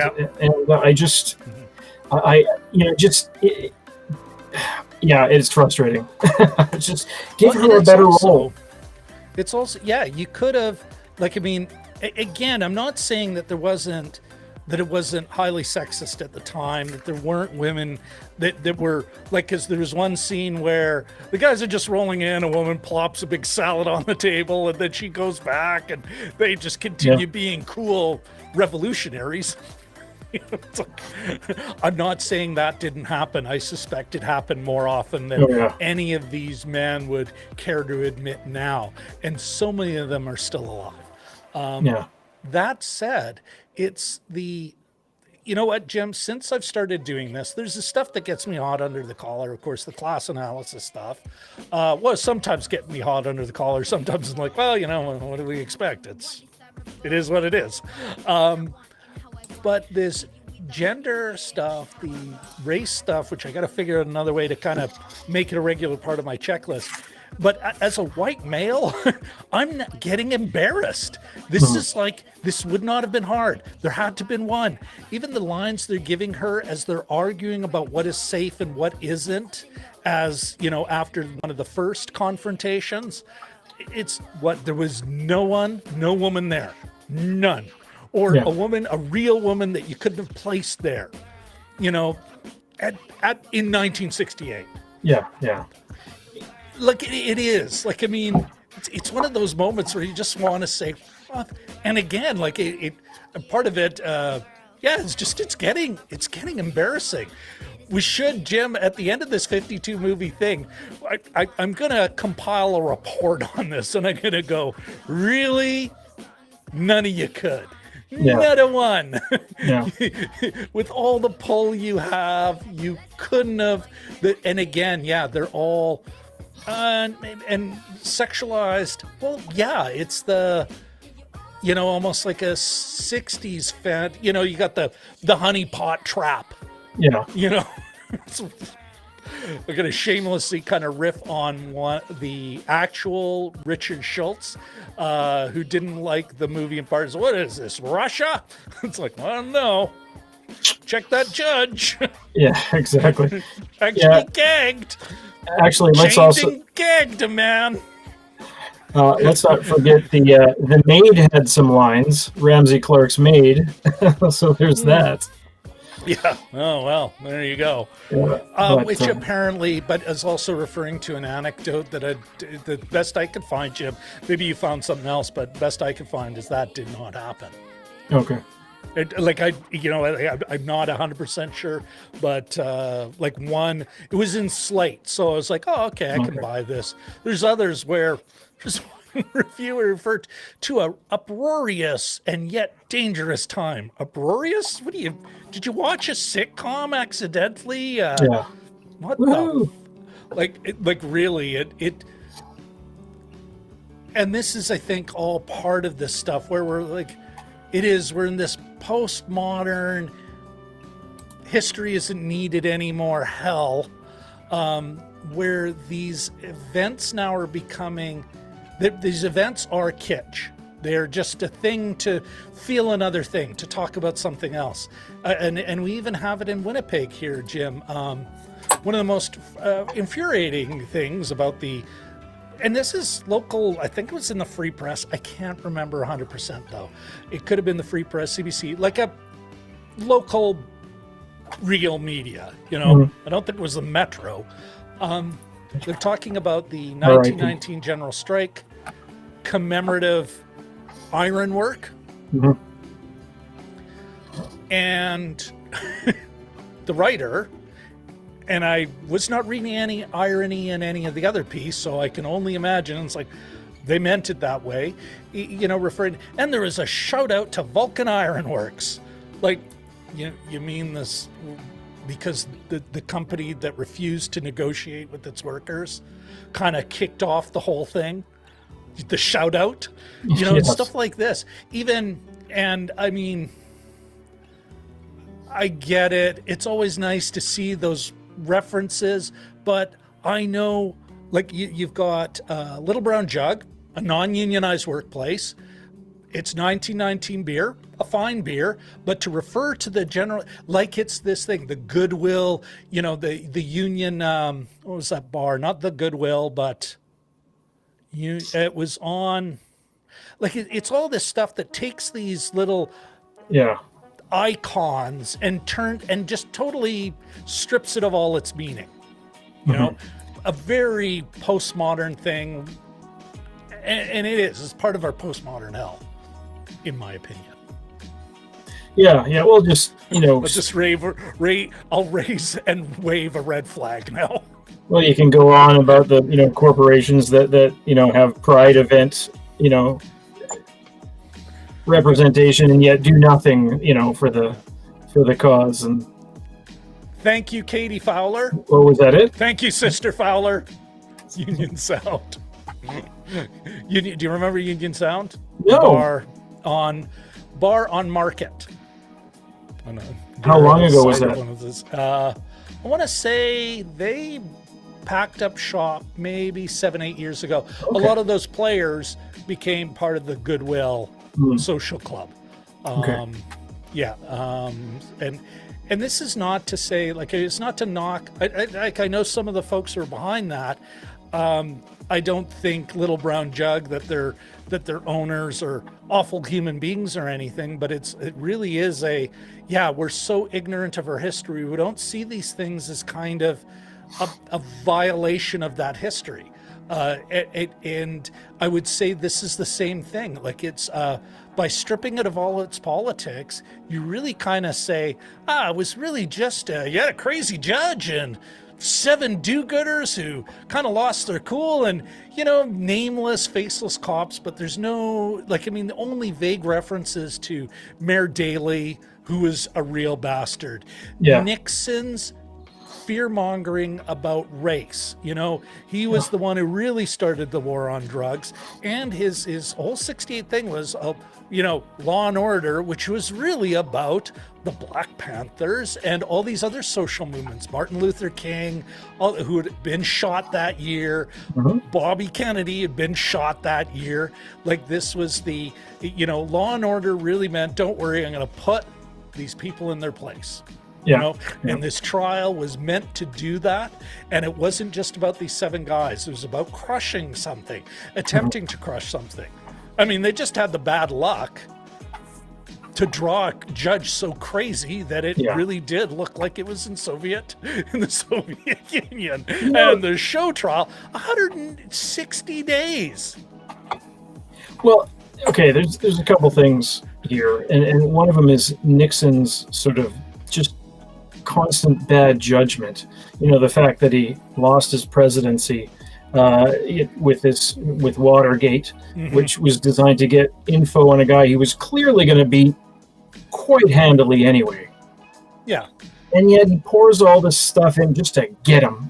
Speaker 14: it's frustrating. Just give her a better role.
Speaker 1: It's also, you could have, again, I'm not saying that it wasn't highly sexist at the time, that there weren't women that were because there was one scene where the guys are just rolling in, a woman plops a big salad on the table, and then she goes back, and they just continue being cool revolutionaries. I'm not saying that didn't happen. I suspect it happened more often than any of these men would care to admit now, and so many of them are still alive. That said, it's you know what, Jim, since I've started doing this, there's the stuff that gets me hot under the collar. Of course, the class analysis stuff. Sometimes get me hot under the collar. Sometimes it's like, well, what do we expect? It is what it is. But this gender stuff, the race stuff, which I got to figure out another way to kind of make it a regular part of my checklist. But as a white male, I'm not getting embarrassed. This would not have been hard. There had to have been one. Even the lines they're giving her as they're arguing about what is safe and what isn't, as, after one of the first confrontations, there was no woman there. None. Or a real woman that you couldn't have placed there, in 1968. Yeah. It is. It's one of those moments where you just want to say, fuck. And again, part of it, it's getting embarrassing. We should, Jim, at the end of this 52 movie thing, I'm going to compile a report on this, and I'm going to go, really? None of you could. Not a one. With all the pull you have, you couldn't have. And again, they're all and sexualized. Well, it's the almost like a 60s fan. You got the honeypot trap. We're going to shamelessly kind of riff on the actual Richard Schultz, who didn't like the movie in parts. What is this, Russia? It's like, I don't know. Check that judge. Yeah, exactly. Actually gagged.
Speaker 14: Actually, let's also
Speaker 1: gagged a man.
Speaker 14: Let's not forget the maid had some lines. Ramsey Clark's maid. So there's that.
Speaker 1: Yeah. Oh, well, there you go. Which apparently, but is also referring to an anecdote that the best I could find, Jim, maybe you found something else, but best I could find is that did not happen.
Speaker 14: Okay.
Speaker 1: I'm not 100% sure, but it was in Slate. So I was like, oh, okay, I can buy this. There's others where there's one reviewer referred to a uproarious and yet dangerous time. Uproarious? Did you watch a sitcom accidentally? What the? Really, it. And this is, I think, all part of this stuff where we're in this postmodern history isn't needed anymore hell, where these events now are becoming, these events are kitsch. They're just a thing to feel another thing, to talk about something else. And we even have it in Winnipeg here, Jim. One of the most infuriating things about and this is local, I think it was in the Free Press. I can't remember 100% though. It could have been the Free Press, CBC, like a local real media, I don't think it was the Metro. They're talking about the 1919 general strike, commemorative ironwork. And the writer, and I was not reading any irony in any of the other piece, so I can only imagine. It's like, They meant it that way, referring. And there is a shout out to Vulcan Iron Works. Like, you mean this because the company that refused to negotiate with its workers kind of kicked off the whole thing? The shout out,
Speaker 14: Yes.
Speaker 1: Stuff like this. I mean, I get it. It's always nice to see those references, but I know, like, you've got Little Brown Jug, a non-unionized workplace. It's 1919 beer, a fine beer, but to refer to the general, like it's this thing, the Goodwill, the union, what was that bar? Not the Goodwill, but it was on, like, it's all this stuff that takes these little icons and just totally strips it of all its meaning. A very postmodern thing, and it's part of our postmodern hell, in my opinion.
Speaker 14: We'll just
Speaker 1: Let's just I'll raise and wave a red flag now.
Speaker 14: Well, you can go on about the corporations that have pride event representation and yet do nothing for the cause. And
Speaker 1: thank you, Katie Fowler.
Speaker 14: Well, was that it?
Speaker 1: Thank you, Sister Fowler. Union Sound. Do you remember Union Sound?
Speaker 14: No.
Speaker 1: Bar on Market.
Speaker 14: How long ago was that?
Speaker 1: I want to say they packed up shop maybe 7-8 years ago. Okay. A lot of those players became part of the Goodwill Social Club. And this is not to say, like, it's not to knock. I know some of the folks who are behind that. I don't think Little Brown Jug that their owners are awful human beings or anything, but it really is we're so ignorant of our history. We don't see these things as kind of a violation of that history. And I would say this is the same thing. Like, it's by stripping it of all its politics, you really kind of say, it was really just a crazy judge and 7 do-gooders who kind of lost their cool, and nameless, faceless cops. But there's no, the only vague references to Mayor Daley, who was a real bastard. Nixon's fear-mongering about race. He was the one who really started the war on drugs, and his whole 68 thing was Law and Order, which was really about the Black Panthers and all these other social movements. Martin Luther King, who had been shot that year. Bobby Kennedy had been shot that year. Like, this was the, Law and Order really meant, don't worry, I'm going to put these people in their place. And this trial was meant to do that. And it wasn't just about these 7 guys. It was about crushing something, attempting to crush something. I mean, they just had the bad luck to draw a judge so crazy that it really did look like it was in the Soviet Union. And the show trial, 160 days.
Speaker 14: Well, okay, there's a couple things here. And one of them is Nixon's sort of just constant bad judgment. The fact that he lost his presidency with Watergate, which was designed to get info on a guy he was clearly going to beat quite handily anyway.
Speaker 1: Yeah.
Speaker 14: And yet he pours all this stuff in just to get him,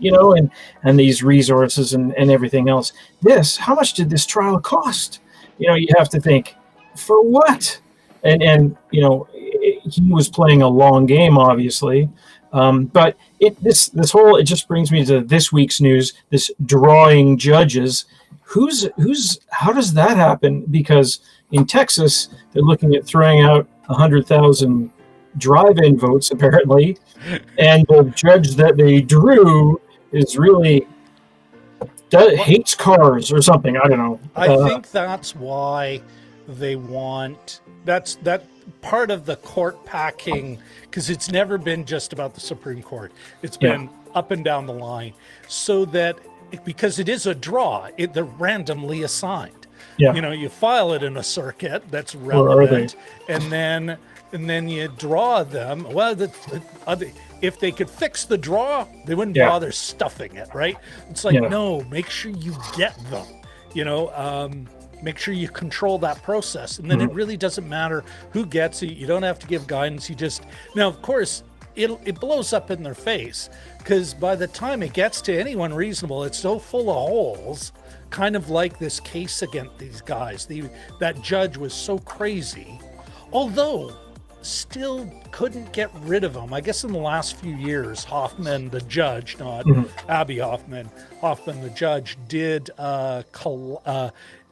Speaker 14: and these resources and everything else. How much did this trial cost? You have to think, for what? And he was playing a long game, obviously. But it just brings me to this week's news, this drawing judges. How does that happen? Because in Texas, they're looking at throwing out 100,000 drive-in votes, apparently. And the judge that they drew is really hates cars or something. I don't know.
Speaker 1: I think that's why they want, that's part of the court packing, because it's never been just about the Supreme Court. It's been up and down the line, so that because it is a draw, they're randomly assigned. You file it in a circuit that's relevant, and then you draw them. Well, if they could fix the draw, they wouldn't bother stuffing it, right? It's like, no, make sure you get them. make sure you control that process. And then it really doesn't matter who gets it. You don't have to give guidance. Now, of course, it blows up in their face, because by the time it gets to anyone reasonable, it's so full of holes, kind of like this case against these guys. That judge was so crazy, although still couldn't get rid of him. I guess in the last few years, Hoffman, the judge, not Abby Hoffman the judge, did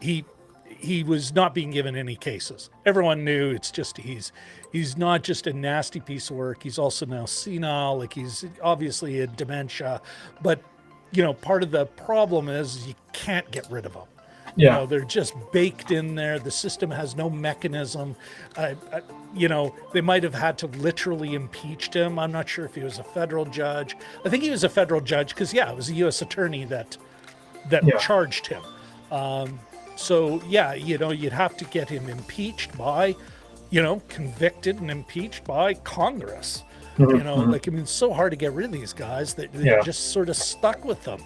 Speaker 1: he was not being given any cases. Everyone knew it's just he's not just a nasty piece of work. He's also now senile. Like, he's obviously a dementia, but part of the problem is you can't get rid of them.
Speaker 14: Yeah.
Speaker 1: They're just baked in there. The system has no mechanism. They might have had to literally impeach him. I'm not sure if he was a federal judge. I think he was a federal judge because, it was a U.S. attorney that charged him. You'd have to get him impeached by, convicted and impeached by Congress. It's so hard to get rid of these guys that they're just sort of stuck with them.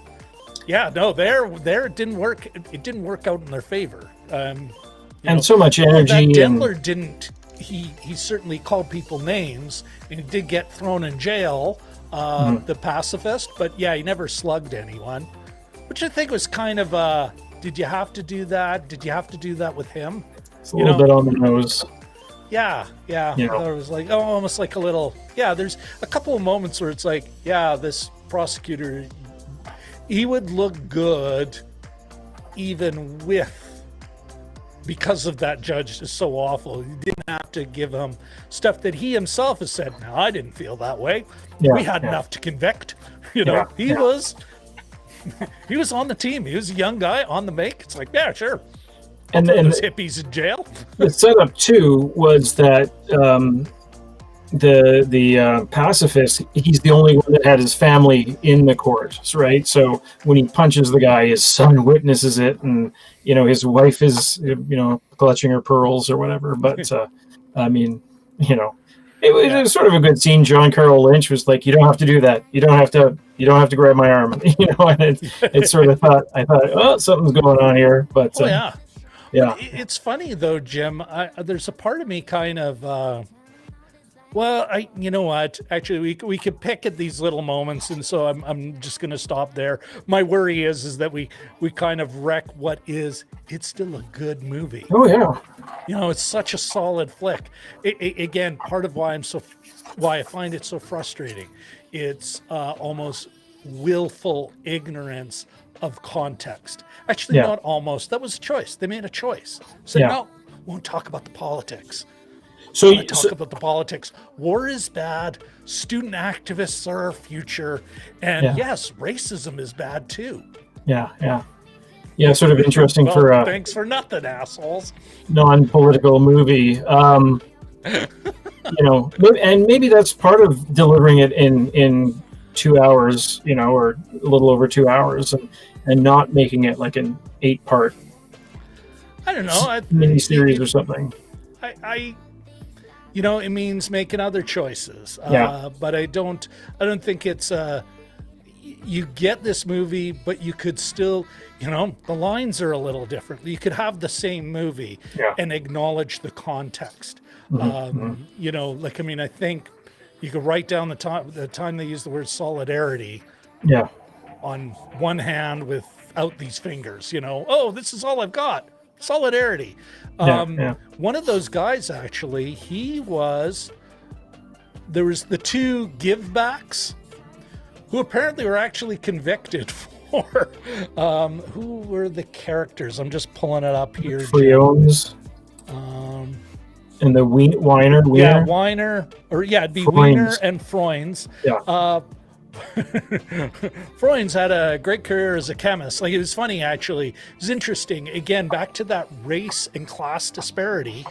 Speaker 1: Yeah, no, there it didn't work. It didn't work out in their favor.
Speaker 14: And so much energy.
Speaker 1: That Dendler didn't. He certainly called people names, and he did get thrown in jail. The pacifist, but he never slugged anyone, which I think was kind of. Did you have to do that? Did you have to do that with him?
Speaker 14: It's a little bit on the nose.
Speaker 1: Yeah. It was like, almost like a little. Yeah, there's a couple of moments where it's like, this prosecutor, he would look good even because of that judge is so awful. You didn't have to give him stuff that he himself has said, no, I didn't feel that way. We had enough to convict. He was on the team. He was a young guy on the make. It's like, yeah, sure. And those hippies in jail.
Speaker 14: The setup too was that the pacifist, he's the only one that had his family in the court, right? So when he punches the guy, his son witnesses it, and his wife is clutching her pearls or whatever. But it was sort of a good scene. John Carroll Lynch was like, "You don't have to do that. You don't have to grab my arm." And it sort of I thought, oh, something's going on here. But
Speaker 1: yeah. It's funny though, Jim. There's a part of me kind of. You know what? Actually, we could pick at these little moments, and so I'm just going to stop there. My worry is that we kind of wreck what is. It's still a good movie.
Speaker 14: Oh yeah.
Speaker 1: It's such a solid flick. Again, part of why I find it so frustrating. It's almost willful ignorance of context. Actually, not almost. That was a choice. They made a choice. Said no, won't talk about the politics.
Speaker 14: So
Speaker 1: talk about the politics. War is bad. Student activists are our future, and yes, racism is bad too.
Speaker 14: Yeah. Sort of interesting for.
Speaker 1: Thanks for nothing, assholes.
Speaker 14: Non-political movie. And maybe that's part of delivering it in 2 hours, or a little over 2 hours, and not making it like an 8-part.
Speaker 1: I don't know.
Speaker 14: Miniseries or something.
Speaker 1: It means making other choices. But I don't think it's you get this movie, but you could still, the lines are a little different. You could have the same movie and acknowledge the context. I think you could write down the time they use the word solidarity on one hand without these fingers, this is all I've got. Solidarity. One of those guys, actually, there was the two givebacks who apparently were actually convicted for, who were the characters? I'm just pulling it up here.
Speaker 14: Freons. And the Weiner.
Speaker 1: Yeah, Weiner. It'd be Weiner and Freunds.
Speaker 14: Yeah.
Speaker 1: Freunds had a great career as a chemist. Like, it was funny, actually. It was interesting. Again, back to that race and class disparity.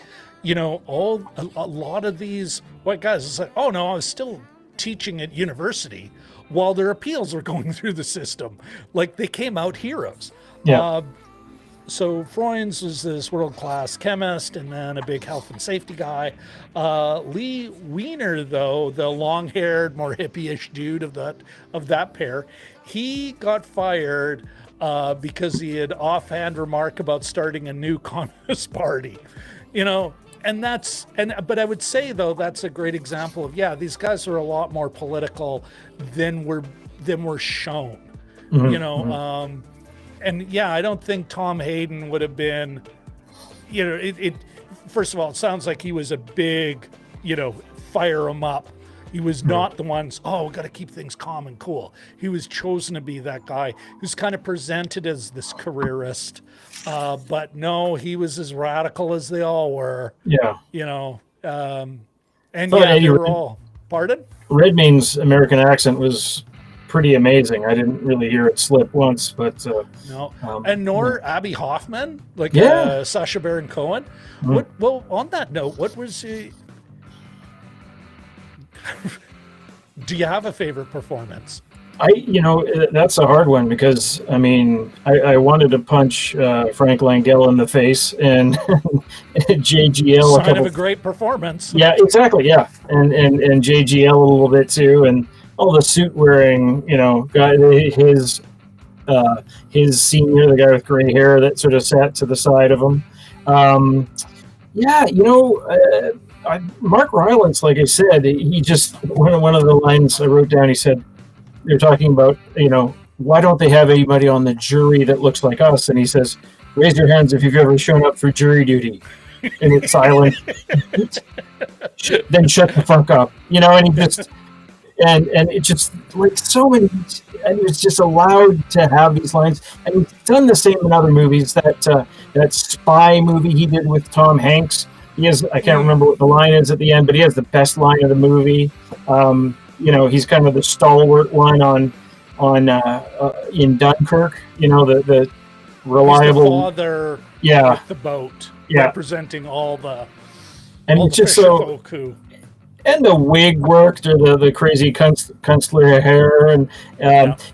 Speaker 1: A lot of these white guys, it's like, oh no, I was still teaching at university while their appeals were going through the system. Like, they came out heroes.
Speaker 14: Yeah.
Speaker 1: so Freund's was this world-class chemist and then a big health and safety guy. Lee Weiner, though, the long-haired, more hippie-ish dude of that pair, he got fired because he had offhand remark about starting a new communist party, but I would say, though, that's a great example of, these guys are a lot more political than we're shown, and I don't think Tom Hayden would have been, first of all, it sounds like he was a big, fire him up. He was not the ones, we got to keep things calm and cool. He was chosen to be that guy who's kind of presented as this careerist. But no, he was as radical as they all were. Yeah. They were all, pardon?
Speaker 14: Redmayne's American accent was pretty amazing. I didn't really hear it slip once, but
Speaker 1: no. And nor Abby Hoffman, Sacha Baron Cohen. Well, on that note, what was he? Do you have a favorite performance?
Speaker 14: That's a hard one because I wanted to punch Frank Langella in the face and JGL.
Speaker 1: Sign of a great performance.
Speaker 14: Yeah, exactly. Yeah, and JGL a little bit too, and all the suit wearing, guy, his senior, the guy with gray hair that sort of sat to the side of him. Mark Rylance, like I said, he just, one of the lines I wrote down, he said, they're talking about, why don't they have anybody on the jury that looks like us? And he says, raise your hands if you've ever shown up for jury duty. And it's silent. Then shut the fuck up. And he just, and it just, like so many, and it's just allowed to have these lines. And he's done the same in other movies. That spy movie he did with Tom Hanks, he has, I can't remember what the line is at the end, but he has the best line of the movie. He's kind of the stalwart one on in Dunkirk. The reliable
Speaker 1: he's the father with the boat, representing all the.
Speaker 14: And it's just so. And the wig worked, or the crazy Kunstler hair, and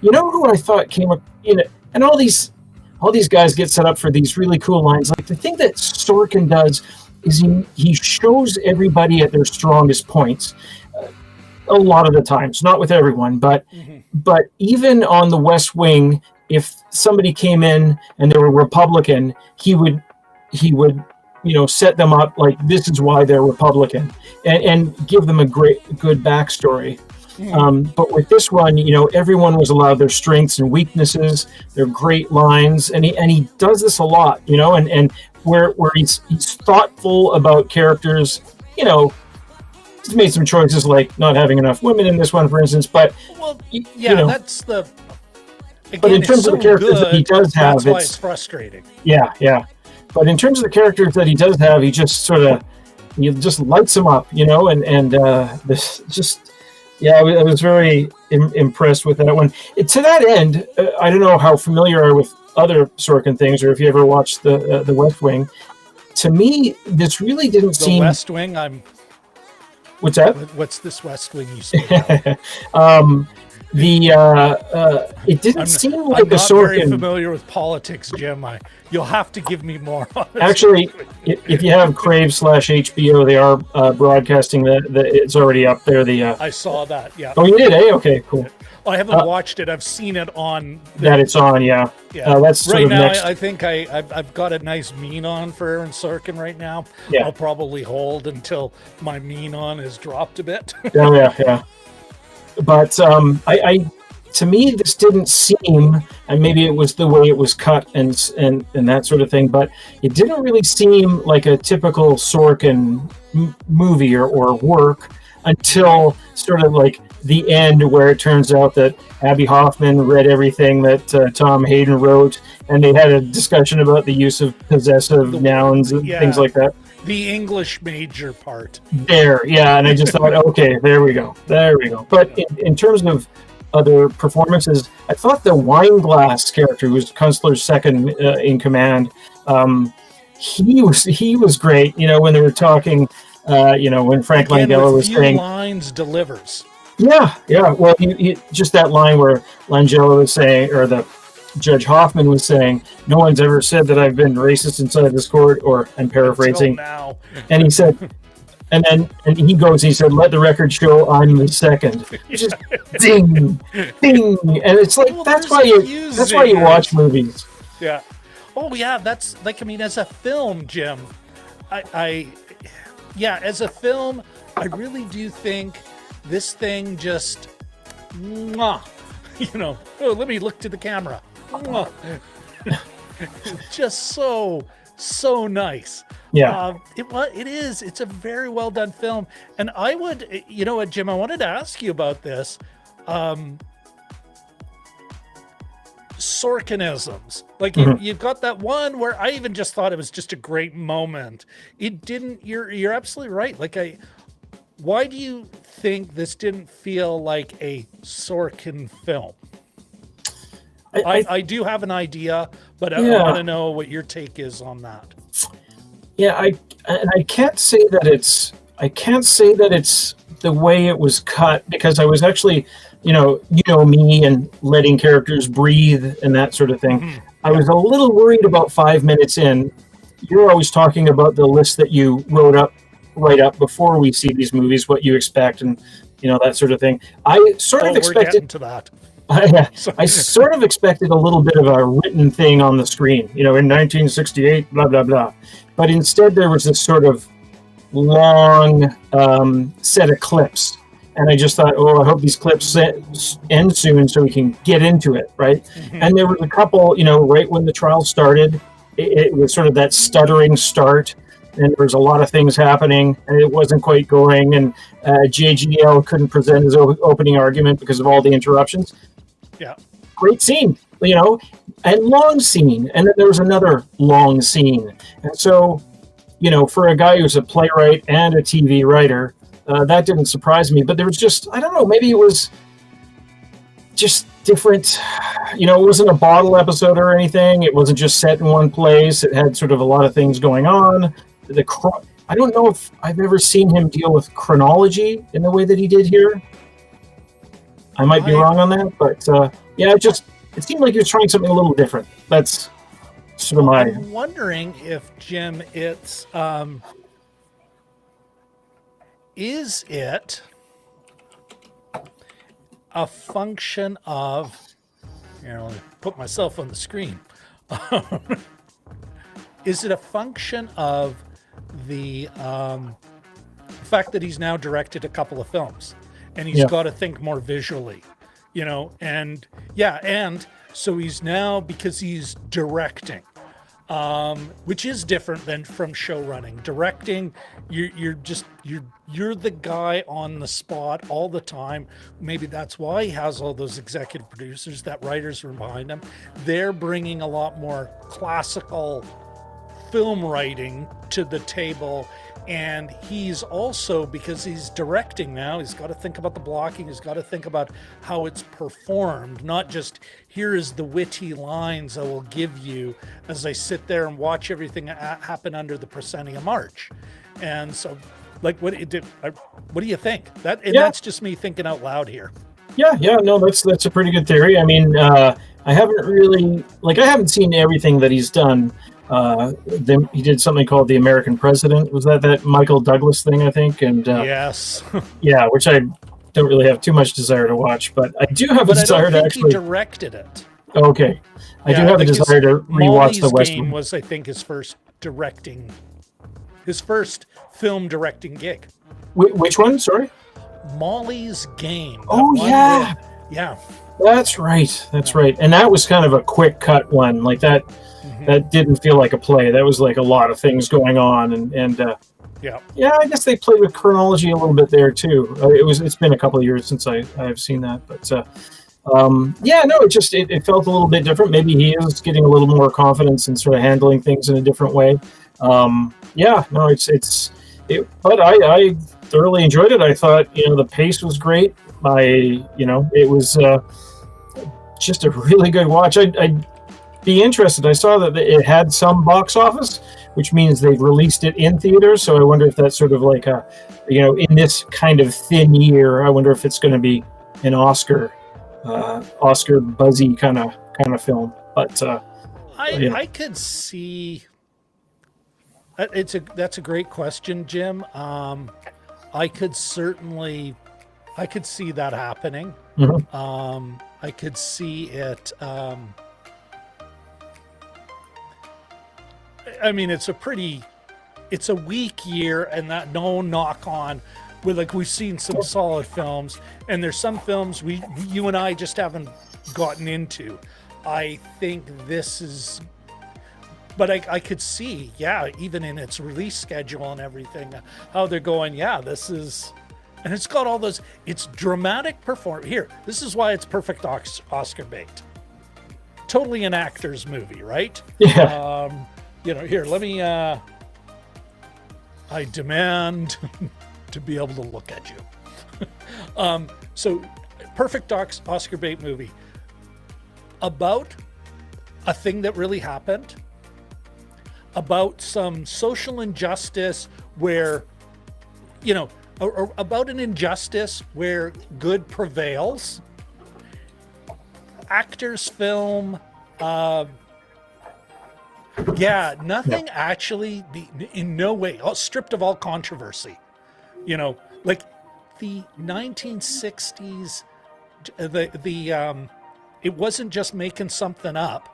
Speaker 14: who I thought came up in it, and all these guys get set up for these really cool lines. Like the thing that Sorkin does is he shows everybody at their strongest points. A lot of the times, not with everyone, but even on the West Wing, if somebody came in and they were Republican, he would set them up like this is why they're Republican, and give them a good backstory. But with this one, everyone was allowed their strengths and weaknesses, their great lines, and he does this a lot, and where he's thoughtful about characters, He's made some choices like not having enough women in this one, for instance. But
Speaker 1: that's the. Again,
Speaker 14: but in terms of the characters that he does have,
Speaker 1: that's why it's frustrating.
Speaker 14: Yeah. But in terms of the characters that he does have, he just just lights them up, and this just. Yeah, I was very impressed with that one. To that end, I don't know how familiar you are with other Sorkin things, or if you ever watched the West Wing. To me, this really didn't seem.
Speaker 1: The West Wing,
Speaker 14: What's that?
Speaker 1: What's this West Wing you speak
Speaker 14: it didn't seem like
Speaker 1: I'm
Speaker 14: a
Speaker 1: not
Speaker 14: Sorkin.
Speaker 1: very familiar with politics, Jim. You'll have to give me more.
Speaker 14: Actually, if you have Crave/HBO, they are broadcasting it's already up there.
Speaker 1: I saw that. Yeah.
Speaker 14: Oh, you did? Okay, cool.
Speaker 1: I haven't watched it. I've seen it on.
Speaker 14: That it's on, yeah. That's
Speaker 1: right now.
Speaker 14: Next.
Speaker 1: I think I've got a nice mean on for Aaron Sorkin right now.
Speaker 14: Yeah.
Speaker 1: I'll probably hold until my mean on has dropped a bit.
Speaker 14: Yeah. But to me, this didn't seem, and maybe it was the way it was cut and that sort of thing, but it didn't really seem like a typical Sorkin movie or work until sort of like the end, where it turns out that Abby Hoffman read everything that Tom Hayden wrote, and they had a discussion about the use of possessive nouns and things like that.
Speaker 1: The English major part.
Speaker 14: And I just thought, okay, there we go. But in terms of other performances, I thought the wine glass character, who was Kunstler's second in command, he was great. When they were talking, when Frank Langella was saying
Speaker 1: lines delivers.
Speaker 14: Yeah. Well, he just that line where Langella was saying, or the Judge Hoffman was saying, no one's ever said that I've been racist inside this court, or I'm paraphrasing.
Speaker 1: Now.
Speaker 14: And he said, and he goes, he said, let the record show I'm the second. Just ding, ding. And it's like, that's why you watch movies.
Speaker 1: Yeah. Oh yeah, that's like, I mean, as a film, Jim, as a film, I really do think this thing just, oh, let me look to the camera. Just so nice.
Speaker 14: Yeah.
Speaker 1: It is. It's a very well done film. And I would, you know what, Jim, I wanted to ask you about this. Sorkinisms. Like you've got that one where I even just thought it was just a great moment. It didn't, you're absolutely right. Like why do you think this didn't feel like a Sorkin film? I do have an idea, but I want to know what your take is on that.
Speaker 14: Yeah, I can't say that it's the way it was cut, because I was actually, me and letting characters breathe and that sort of thing. Mm-hmm. I was a little worried about 5 minutes in. You're always talking about the list that you write up before we see these movies, what you expect, and that sort of thing. I sort of expected
Speaker 1: we're getting to that.
Speaker 14: I sort of expected a little bit of a written thing on the screen, in 1968, blah, blah, blah. But instead there was this sort of long set of clips. And I just thought, I hope these clips end soon so we can get into it, right? Mm-hmm. And there was a couple, right when the trial started, it was sort of that stuttering start. And there was a lot of things happening, and it wasn't quite going. And JGL couldn't present his opening argument because of all the interruptions.
Speaker 1: Yeah.
Speaker 14: Great scene, and long scene. And then there was another long scene. And so, for a guy who's a playwright and a TV writer, that didn't surprise me. But there was just, I don't know, maybe it was just different. It wasn't a bottle episode or anything. It wasn't just set in one place. It had sort of a lot of things going on. I don't know if I've ever seen him deal with chronology in the way that he did here. I might be wrong on that, but it seemed like he was trying something a little different. That's sort of my...
Speaker 1: I'm wondering if, Jim, it's... is it a function of... Here, let me put myself on the screen. Is it a function of the fact that he's now directed a couple of films, and he's got to think more visually, and so he's now, because he's directing, which is different than from show running. Directing, you're the guy on the spot all the time. Maybe that's why he has all those executive producers, that writers are behind him. They're bringing a lot more classical film writing to the table, and he's also, because he's directing now, he's got to think about the blocking, he's got to think about how it's performed, not just here is the witty lines I will give you as I sit there and watch everything happen under the proscenium arch. And so, like, what do you think? That's just me thinking out loud here.
Speaker 14: No, that's a pretty good theory. I mean, I haven't seen everything that he's done. He did something called The American President. Was that Michael Douglas thing, I think? And
Speaker 1: yes.
Speaker 14: Which I don't really have too much desire to watch, but I do have a desire to actually...
Speaker 1: he directed it.
Speaker 14: Okay. I do have a desire to rewatch the West
Speaker 1: Game was, I think, his first film directing gig.
Speaker 14: Which one? Sorry?
Speaker 1: Molly's Game.
Speaker 14: Oh, yeah.
Speaker 1: Yeah. That's right.
Speaker 14: And that was kind of a quick cut one. Like that... That didn't feel like a play. That was like a lot of things going on, and I guess they played with chronology a little bit there too. It's been a couple of years since I have seen that, but it felt a little bit different. Maybe he is getting a little more confidence and sort of handling things in a different way. But I thoroughly enjoyed it. I thought the pace was great. It was just a really good watch. I'd be interested. I saw that it had some box office, which means they've released it in theaters. So I wonder if that's sort of like in this kind of thin year, I wonder if it's going to be an Oscar buzzy kind of film. But
Speaker 1: I could see. That's a great question, Jim. I could see that happening.
Speaker 14: Mm-hmm.
Speaker 1: I could see it. I mean, it's a weak year, and that no knock on. We've seen some solid films, and there's some films you and I just haven't gotten into. I think this is. But I could see, even in its release schedule and everything, how they're going, this is, and it's got all those, it's dramatic performance. Here, this is why it's perfect Oscar bait. Totally an actor's movie, right?
Speaker 14: Yeah.
Speaker 1: Here, let me, I demand to be able to look at you. So, perfect Oscar bait movie. About a thing that really happened. About some social injustice where, or about an injustice where good prevails. Actors film, nothing actually, in no way, stripped of all controversy. Like the 1960s, it wasn't just making something up.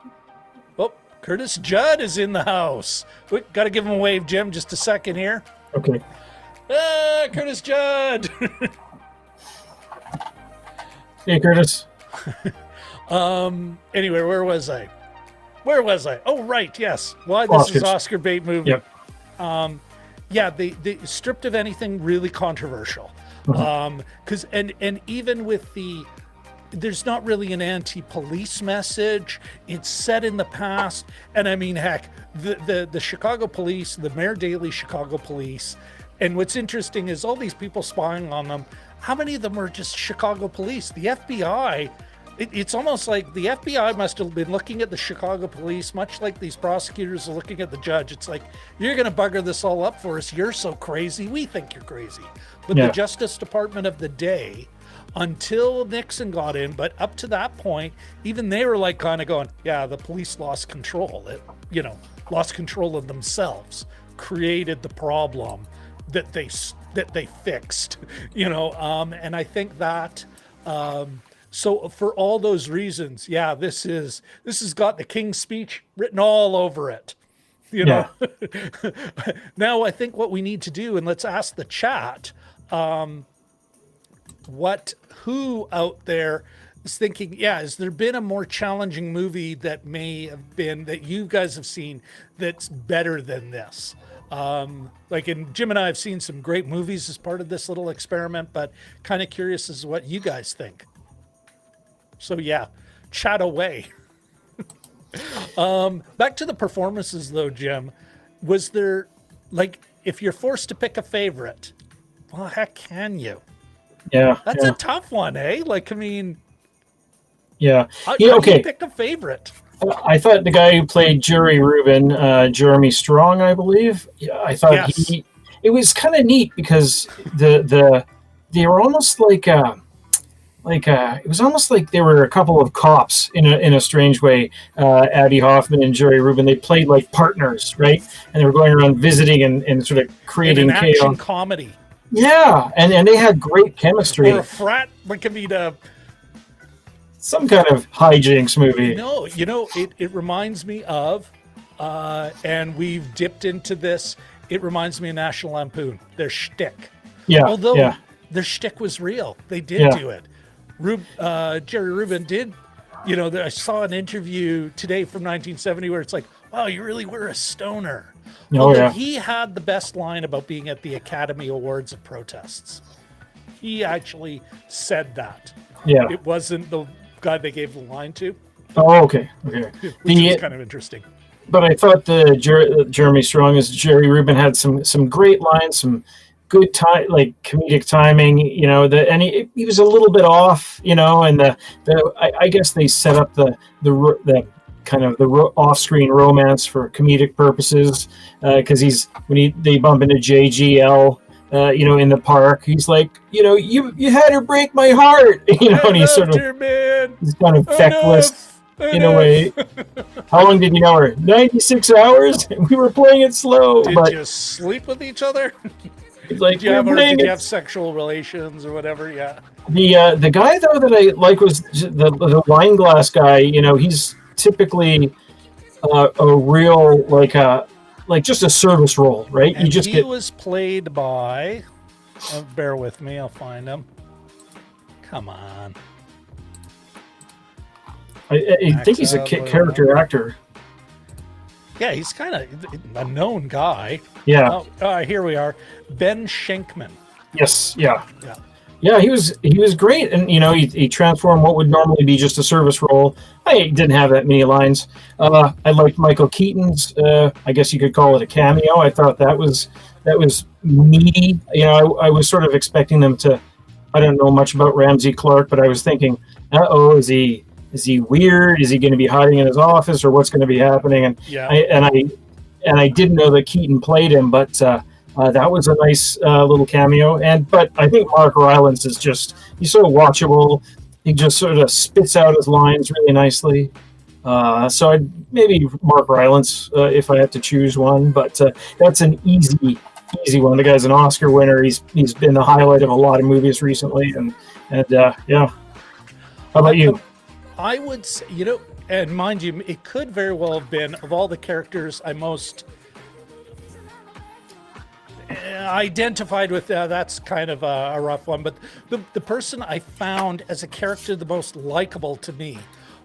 Speaker 1: Curtis Judd is in the house. We got to give him a wave, Jim, just a second here.
Speaker 14: Okay.
Speaker 1: Curtis Judd.
Speaker 14: Hey, Curtis.
Speaker 1: Anyway, where was I? Oh, right. Yes. Why this is Oscar bait movie.
Speaker 14: Yep.
Speaker 1: They stripped of anything really controversial. Because and even with there's not really an anti-police message. It's set in the past. And I mean, heck, the Chicago police, the Mayor Daley Chicago police, and what's interesting is all these people spying on them, how many of them are just Chicago police? The FBI, it's almost like the FBI must have been looking at the Chicago police, much like these prosecutors are looking at the judge. It's like, you're going to bugger this all up for us. You're so crazy. We think you're crazy. But the Justice Department of the day, until Nixon got in, but up to that point, even they were like kind of going, the police lost control. Lost control of themselves, created the problem that they fixed, and I think that, so for all those reasons, this has got the King's Speech written all over it, Now I think what we need to do, and let's ask the chat, who out there is thinking, has there been a more challenging movie that may have been, that you guys have seen, that's better than this? And Jim and I have seen some great movies as part of this little experiment, but kind of curious as to what you guys think. So chat away. Back to the performances though, Jim, was there, if you're forced to pick a favorite, well, heck can you? That's a tough one, eh? How do you pick a favorite?
Speaker 14: I thought the guy who played Jerry Rubin, Jeremy Strong, I believe. I thought it was kind of neat because they were almost like it was almost like they were a couple of cops in a strange way. Abby Hoffman and Jerry Rubin, they played like partners, right? And they were going around visiting and sort of creating
Speaker 1: an action
Speaker 14: chaos.
Speaker 1: Comedy.
Speaker 14: Yeah, and they had great chemistry.
Speaker 1: Or a frat,
Speaker 14: some kind of hijinks movie.
Speaker 1: No, it reminds me of, and we've dipped into this, it reminds me of National Lampoon, their shtick.
Speaker 14: Yeah.
Speaker 1: Although their shtick was real. They did do it. Jerry Rubin did, I saw an interview today from 1970 where it's like, wow, you really were a stoner. He had the best line about being at the Academy Awards of protests. He actually said that.
Speaker 14: Yeah.
Speaker 1: It wasn't the guy they gave the line to.
Speaker 14: Oh, okay. Which
Speaker 1: is kind of interesting.
Speaker 14: But I thought Jeremy Strong as Jerry Rubin had some great lines, some good time, comedic timing, and he was a little bit off, and I guess they set up the kind of the off-screen romance for comedic purposes, because they bump into JGL, in the park, he's like, you had her break my heart, and he's sort of, he's kind of feckless. in a way. How long did you know her? 96 hours? We were playing it slow.
Speaker 1: Did you sleep with each other?
Speaker 14: Like,
Speaker 1: did you have sexual relations or whatever? Yeah.
Speaker 14: The guy though that I like was the wine glass guy. You know, he's typically a real like just a service role, right?
Speaker 1: And he was played by. Bear with me, I'll find him. Come on.
Speaker 14: I think he's a character actor.
Speaker 1: Yeah, he's kind of a known guy.
Speaker 14: Yeah.
Speaker 1: Here we are. Ben Schenkman.
Speaker 14: Yes. Yeah. Yeah, he was great, and you know he transformed what would normally be just a service role. I didn't have that many lines. I liked Michael Keaton's. I guess you could call it a cameo. I thought that was meaty. You know, I was sort of expecting them to. I don't know much about Ramsey Clark, but I was thinking, is he weird? Is he going to be hiding in his office, or what's going to be happening? And I didn't know that Keaton played him, but that was a nice little cameo. But I think Mark Rylance is he's so watchable. He just sort of spits out his lines really nicely. So maybe Mark Rylance if I had to choose one, but that's an easy one. The guy's an Oscar winner. He's been the highlight of a lot of movies recently, and yeah. How about you?
Speaker 1: I would say, you know, and mind you, it could very well have been, of all the characters I most identified with, that's kind of a rough one, but the person I found as a character the most likable to me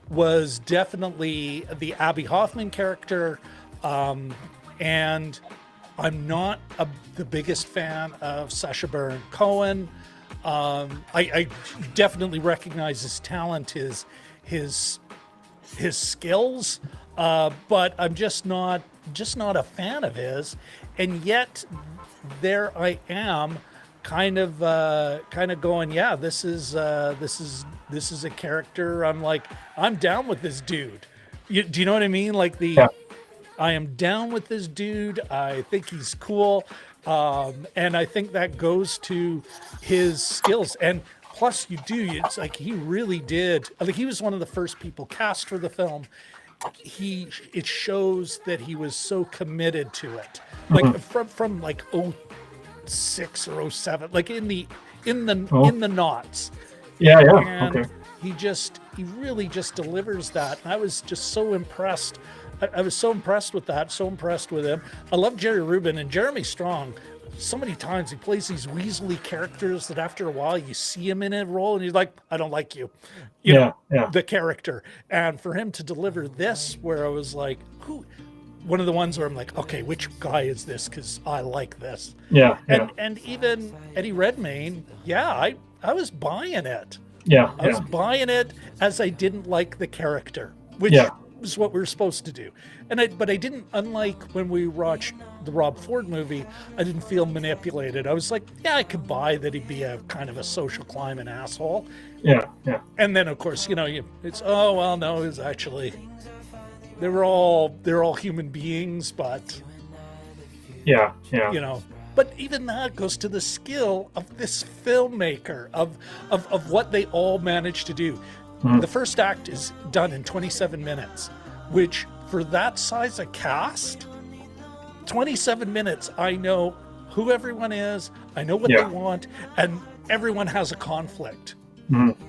Speaker 1: was definitely the Abby Hoffman character, and I'm not the biggest fan of Sacha Baron Cohen. I definitely recognize his talent, his skills, but I'm just not a fan of his. And yet, there I am, kind of going, yeah, this is a character. I'm like, I'm down with this dude. Do you know what I mean? Like I am down with this dude. I think he's cool. And I think that goes to his skills. And plus it's like he really did. Like he was one of the first people cast for the film. It shows that he was so committed to it. Like from like 06 or 07, like in the knots.
Speaker 14: Yeah.
Speaker 1: And
Speaker 14: okay.
Speaker 1: He really just delivers that. And I was just so impressed. I was so impressed with that, so impressed with him. I love Jerry Rubin and Jeremy Strong. So many times he plays these weaselly characters that after a while you see him in a role and he's like, I don't like you. You know, the character. And for him to deliver this, where I was like, one of the ones where I'm like, okay, which guy is this? Because I like this. And even Eddie Redmayne, I was buying it. I was buying it as I didn't like the character, which is what we were supposed to do. But I didn't, unlike when we watched the Rob Ford movie, I didn't feel manipulated. I was like, I could buy that he'd be a kind of a social climate asshole. And then of course, it's no, it's actually they're all human beings, but but even that goes to the skill of this filmmaker, of what they all managed to do. The first act is done in 27 minutes, which for that size of cast, 27 minutes, I know who everyone is, I know what they want, and everyone has a conflict.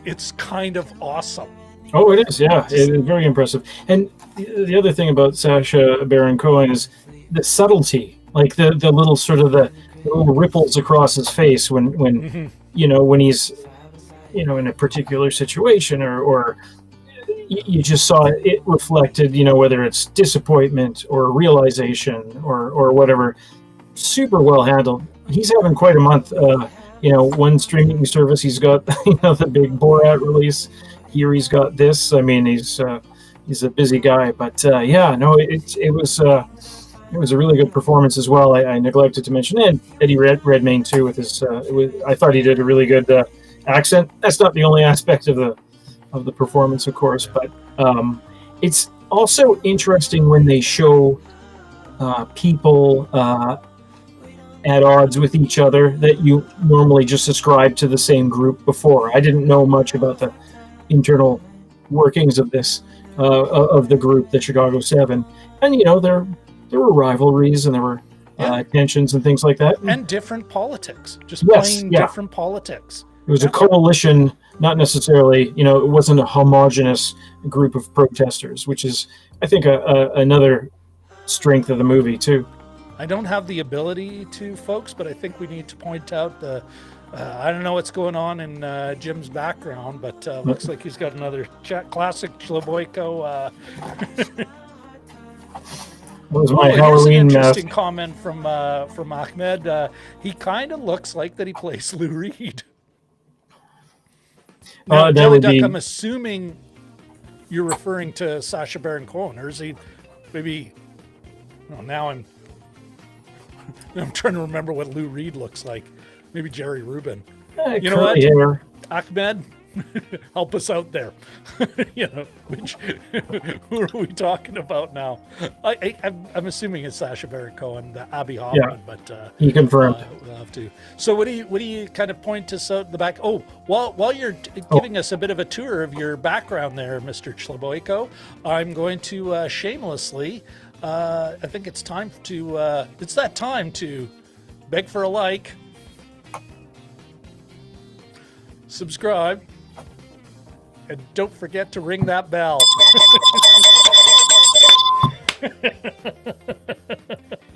Speaker 1: It's kind of awesome.
Speaker 14: Oh, it is, It is very impressive. And the other thing about Sacha Baron Cohen is the subtlety, like the little sort of the little ripples across his face when when he's in a particular situation, or you just saw it reflected, whether it's disappointment or realization or whatever. Super well handled. He's having quite a month. One streaming service, he's got the big Borat release. Here he's got this. I mean, he's a busy guy, but it was a really good performance as well. I neglected to mention, and Eddie Redmayne too with his. I thought he did a really good accent. That's not the only aspect of the performance, of course, but it's also interesting when they show people at odds with each other that you normally just ascribe to the same group before. I didn't know much about the internal workings of this, of the group, the Chicago Seven. And, you know, there were rivalries and there were tensions and things like that.
Speaker 1: And different politics, just plain different politics.
Speaker 14: It was a coalition, not necessarily, you know, it wasn't a homogenous group of protesters, which is, I think, another strength of the movie, too.
Speaker 1: I don't have the ability to, folks, but I think we need to point out the, I don't know what's going on in Jim's background, but looks like he's got another classic Chloboyko.
Speaker 14: Was my Halloween
Speaker 1: here's an interesting
Speaker 14: mask.
Speaker 1: comment from Ahmed. He kind of looks like that he plays Lou Reed. Now, Jelly Duck, I'm assuming you're referring to Sacha Baron Cohen, or is he maybe? Oh, now I'm trying to remember what Lou Reed looks like. Maybe Jerry Rubin. You know what,
Speaker 14: hair.
Speaker 1: Ahmed, help us out there. You know, who are we talking about now? I'm assuming it's Sacha Baron Cohen, the Abby Hoffman, but
Speaker 14: he confirmed.
Speaker 1: We'll have to. So what do you kind of point us out the back? Oh, while you're giving us a bit of a tour of your background there, Mr. Chloboyko, I'm going to shamelessly. I think it's time to. It's that time to beg for a like, subscribe, and don't forget to ring that bell.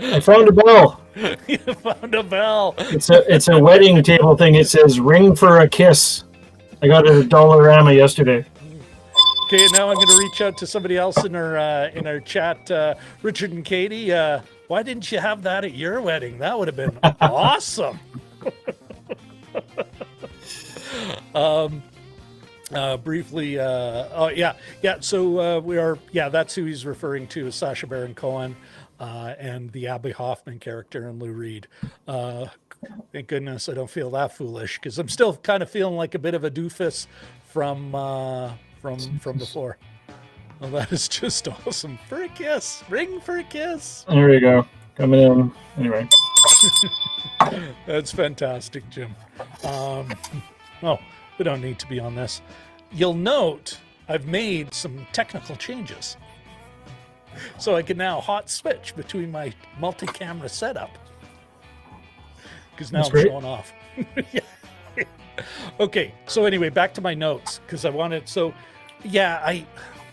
Speaker 14: I found a bell.
Speaker 1: You found a bell.
Speaker 14: It's a wedding table thing. It says "Ring for a kiss." I got it at Dollarama yesterday.
Speaker 1: Okay, now I'm going to reach out to somebody else in our chat, Richard and Katie. Why didn't you have that at your wedding? That would have been awesome. Briefly, so we are, that's who he's referring to, as Sacha Baron Cohen and the Abby Hoffman character and Lou Reed. Thank goodness I don't feel that foolish, because I'm still kind of feeling like a bit of a doofus from before. Well, that is just awesome. For a kiss. Ring for a kiss.
Speaker 14: There you go. Coming in. Anyway.
Speaker 1: That's fantastic, Jim. We don't need to be on this. You'll note I've made some technical changes. So I can now hot switch between my multi-camera setup. Because now I'm showing off. Yeah. Okay, so anyway, back to my notes, because I wanted,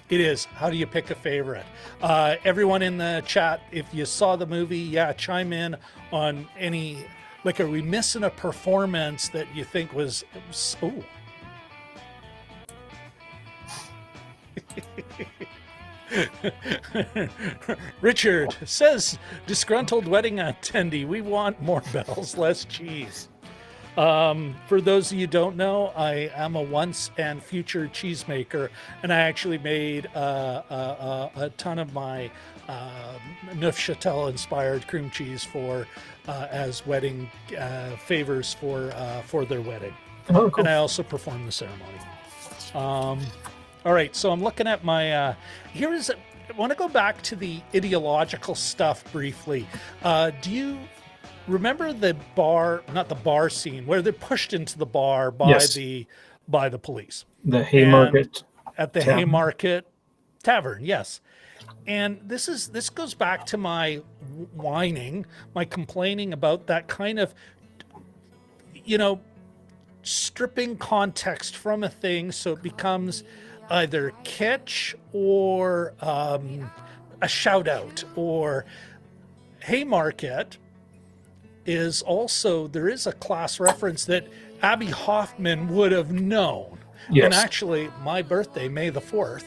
Speaker 1: it is, how do you pick a favorite? Everyone in the chat, if you saw the movie, chime in on any, like, are we missing a performance that you think was, Richard says, disgruntled wedding attendee, we want more bells, less cheese. For those of you who don't know, I am a once and future cheesemaker, and I actually made a ton of my Neufchâtel inspired cream cheese for as wedding favors for their wedding. Oh, cool. And I also performed the ceremony. All right, so I'm looking at my I want to go back to the ideological stuff briefly. Do you remember the bar, not the bar scene, where they're pushed into the bar by the police?
Speaker 14: The Haymarket.
Speaker 1: At the Tavern. Haymarket Tavern, yes. And this goes back to my whining, my complaining about that kind of, stripping context from a thing so it becomes either kitsch or a shout out. Or Haymarket is also, there is a class reference that Abby Hoffman would have known. Yes. And actually, my birthday, May the 4th,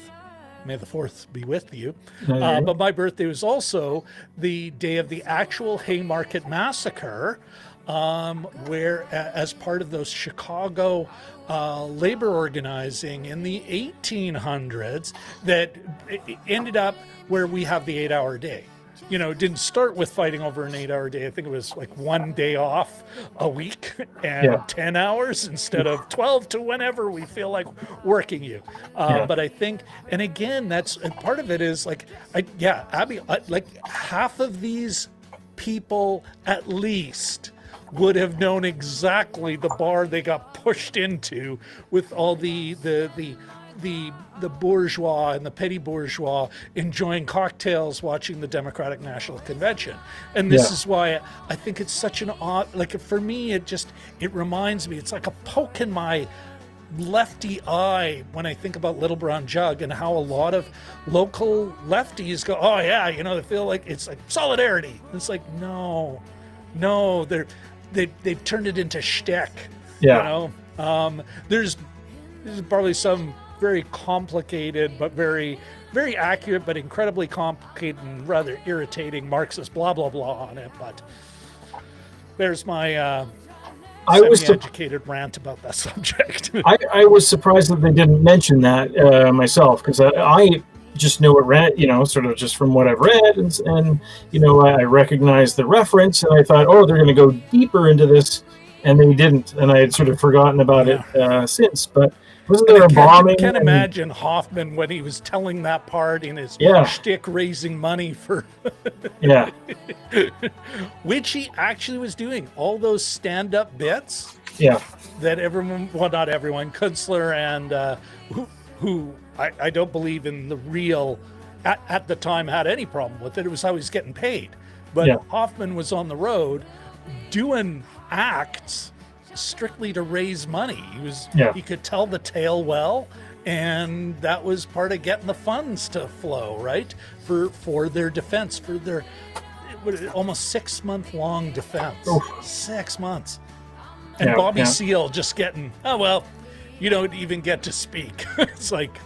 Speaker 1: may the 4th be with you, but my birthday was also the day of the actual Haymarket Massacre, where as part of those Chicago labor organizing in the 1800s that ended up where we have the 8-hour day. It didn't start with fighting over an 8-hour day. I think it was like one day off a week and 10 hours instead of 12 to whenever we feel like working you. But I think, and again, that's, and part of it is like, Abby, like half of these people at least would have known exactly the bar they got pushed into with all the the bourgeois and the petty bourgeois enjoying cocktails watching the Democratic National Convention. And this is why I think it's such an odd, like for me, it reminds me, it's like a poke in my lefty eye when I think about Little Brown Jug and how a lot of local lefties go, oh yeah, you know, they feel like it's like solidarity. It's like, no, they've turned it into shtick.
Speaker 14: Yeah.
Speaker 1: You know, there's probably some very complicated but very, very accurate but incredibly complicated and rather irritating Marxist blah blah blah on it. But there's my semi-educated rant about that subject.
Speaker 14: I was surprised that they didn't mention that myself, because I just know it read, you know, sort of just from what I've read, and you know, I recognized the reference, and I thought, oh, they're going to go deeper into this, and they didn't, and I had sort of forgotten about it since. But wasn't there a bombing?
Speaker 1: I can't imagine Hoffman when he was telling that part in his shtick raising money for which he actually was doing all those stand-up bits that everyone, well, not everyone, Kunstler and who I don't believe in the real at the time had any problem with it. It was how he's getting paid. But Hoffman was on the road doing acts strictly to raise money. He could tell the tale well, and that was part of getting the funds to flow, right, for their defense, for their almost 6-month-long defense. 6 months. And Bobby Seale just getting, oh well, you don't even get to speak. It's like,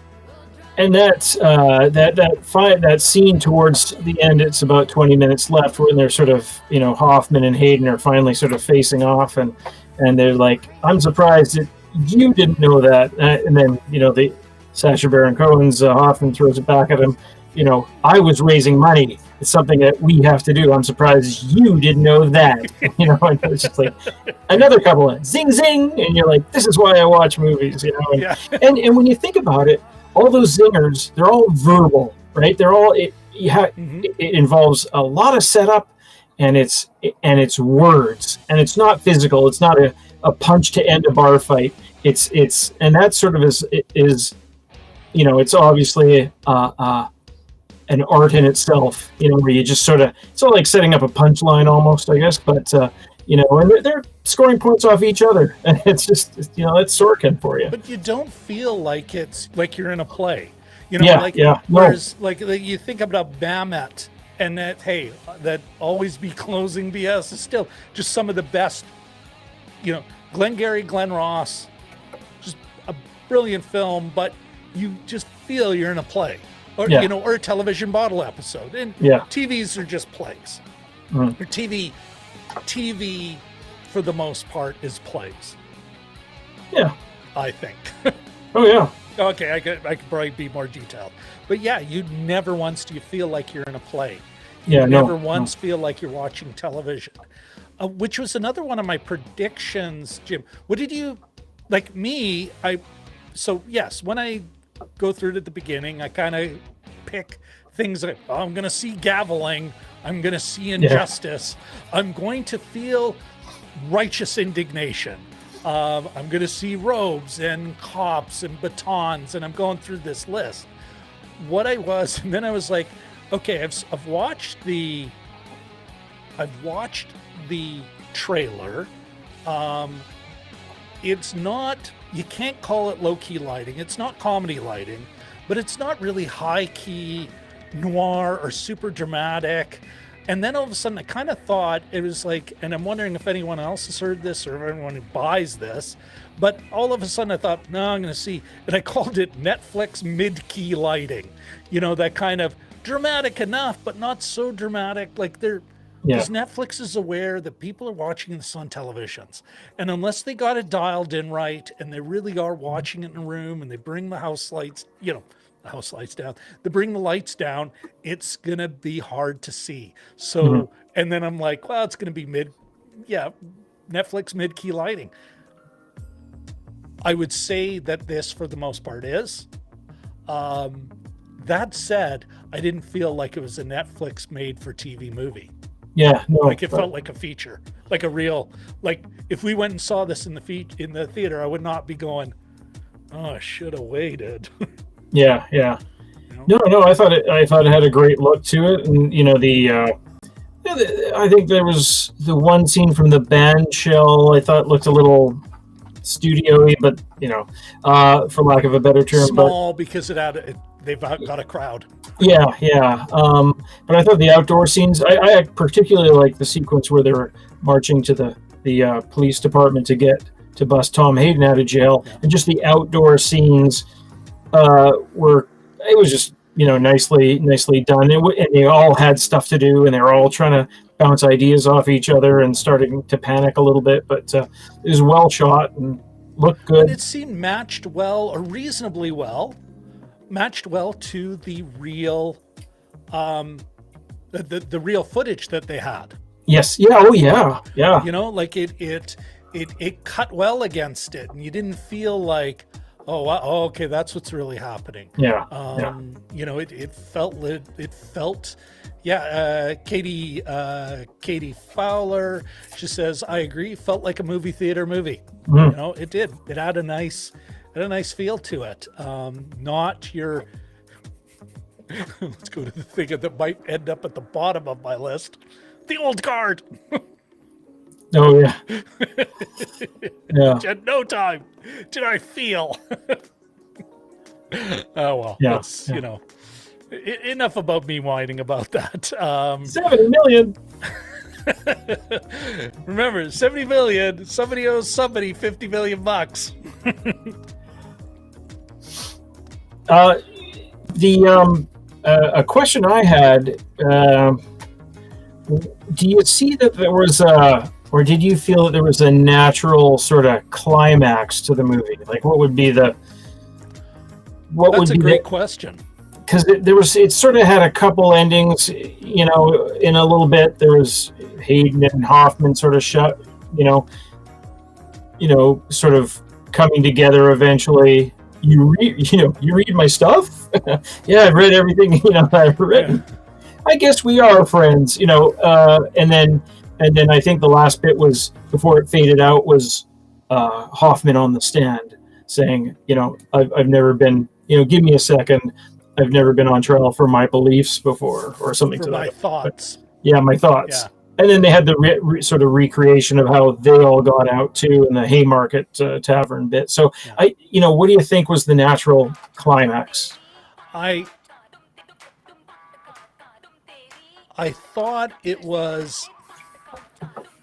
Speaker 14: and that's that scene towards the end, it's about 20 minutes left when they're sort of, you know, Hoffman and Hayden are finally sort of facing off, and they're like, I'm surprised that you didn't know that. And then, you know, the Sacha Baron Cohen's Hoffman throws it back at him. You know, I was raising money. It's something that we have to do. I'm surprised you didn't know that. You know, and it's just like another couple of zing zing, and you're like, this is why I watch movies. You know, and when you think about it, all those zingers, they're all verbal, right? They're all it involves a lot of setup. And it's words, and it's not physical. It's not a punch to end a bar fight. It's and that sort of is, you know, it's obviously an art in itself. You know, where you just sort of, it's all like setting up a punchline almost, I guess. But you know, and they're scoring points off each other, and it's just, you know, that's Sorkin for you.
Speaker 1: But you don't feel like it's like you're in a play. You know, whereas like you think about Mamet. And that, hey, that always be closing BS is still just some of the best, you know, Glengarry Glen Ross, just a brilliant film, but you just feel you're in a play, or you know, or a television bottle episode. And TVs are just plays. Or TV for the most part is plays.
Speaker 14: Yeah,
Speaker 1: I think.
Speaker 14: Oh yeah.
Speaker 1: Okay, I could probably be more detailed. But yeah, you never once do you feel like you're in a play. You never once feel like you're watching television. Which was another one of my predictions, Jim. What did you, like me, so yes, when I go through it at the beginning, I kind of pick things like, oh, I'm going to see gaveling, I'm going to see injustice, I'm going to feel righteous indignation. I'm going to see robes and cops and batons, and I'm going through this list. And then I was like, okay, I've watched the trailer. It's not, you can't call it low-key lighting. It's not comedy lighting, but it's not really high-key noir or super dramatic. And then all of a sudden I kind of thought it was like, and I'm wondering if anyone else has heard this or anyone who buys this, but all of a sudden I thought, no, I'm going to see, and I called it Netflix mid-key lighting. You know, that kind of dramatic enough, but not so dramatic. Like because Netflix is aware that people are watching this on televisions. And unless they got it dialed in right, and they really are watching it in a room, and they bring the house lights, you know, down, they bring the lights down, it's going to be hard to see. So, and then I'm like, well, it's going to be Netflix mid-key lighting. I would say that this, for the most part, is. That said, I didn't feel like it was a Netflix made-for-TV movie.
Speaker 14: Yeah, no.
Speaker 1: Like it felt like a feature, like a real, like if we went and saw this in the theater, I would not be going, oh, I should have waited.
Speaker 14: Yeah. No, I thought it had a great look to it, and I think there was the one scene from the band shell I thought looked a little studio-y, but for lack of a better term,
Speaker 1: Small because they've got a crowd.
Speaker 14: Yeah. But I thought the outdoor scenes, I particularly like the sequence where they were marching to the police department to bust Tom Hayden out of jail, and just the outdoor scenes it was just nicely done, and they all had stuff to do, and they were all trying to bounce ideas off each other and starting to panic a little bit, but it was well shot and looked good.
Speaker 1: And it seemed matched well, or reasonably well, to the real the real footage that they had.
Speaker 14: Yes. Yeah. Oh yeah.
Speaker 1: Like it cut well against it, and you didn't feel like, oh, okay, that's what's really happening.
Speaker 14: Yeah.
Speaker 1: It felt. Katie Fowler, she says, I agree, felt like a movie theater movie. It did. It had a nice feel to it. Not your let's go to the thing that might end up at the bottom of my list. The old guard.
Speaker 14: Oh yeah. Yeah.
Speaker 1: At no time did I feel. Oh well.
Speaker 14: Yeah.
Speaker 1: That's enough about me whining about that.
Speaker 14: 70 million.
Speaker 1: Remember, 70 million. Somebody owes somebody $50 million.
Speaker 14: A question I had: do you see that there was or did you feel that there was a natural sort of climax to the movie? Like, what would be the?
Speaker 1: That's a great question.
Speaker 14: Because it sort of had a couple endings, in a little bit. There was Hayden and Hoffman sort of sort of coming together eventually. You read my stuff? Yeah, I've read everything, I've written. Yeah. I guess we are friends, and then I think the last bit was, before it faded out, was Hoffman on the stand saying, I've never been, give me a second. I've never been on trial for my beliefs before, or something to that.
Speaker 1: My thoughts.
Speaker 14: My thoughts. Yeah. And then they had the sort of recreation of how they all got out too in the Haymarket Tavern bit. So yeah. What do you think was the natural climax?
Speaker 1: I thought it was,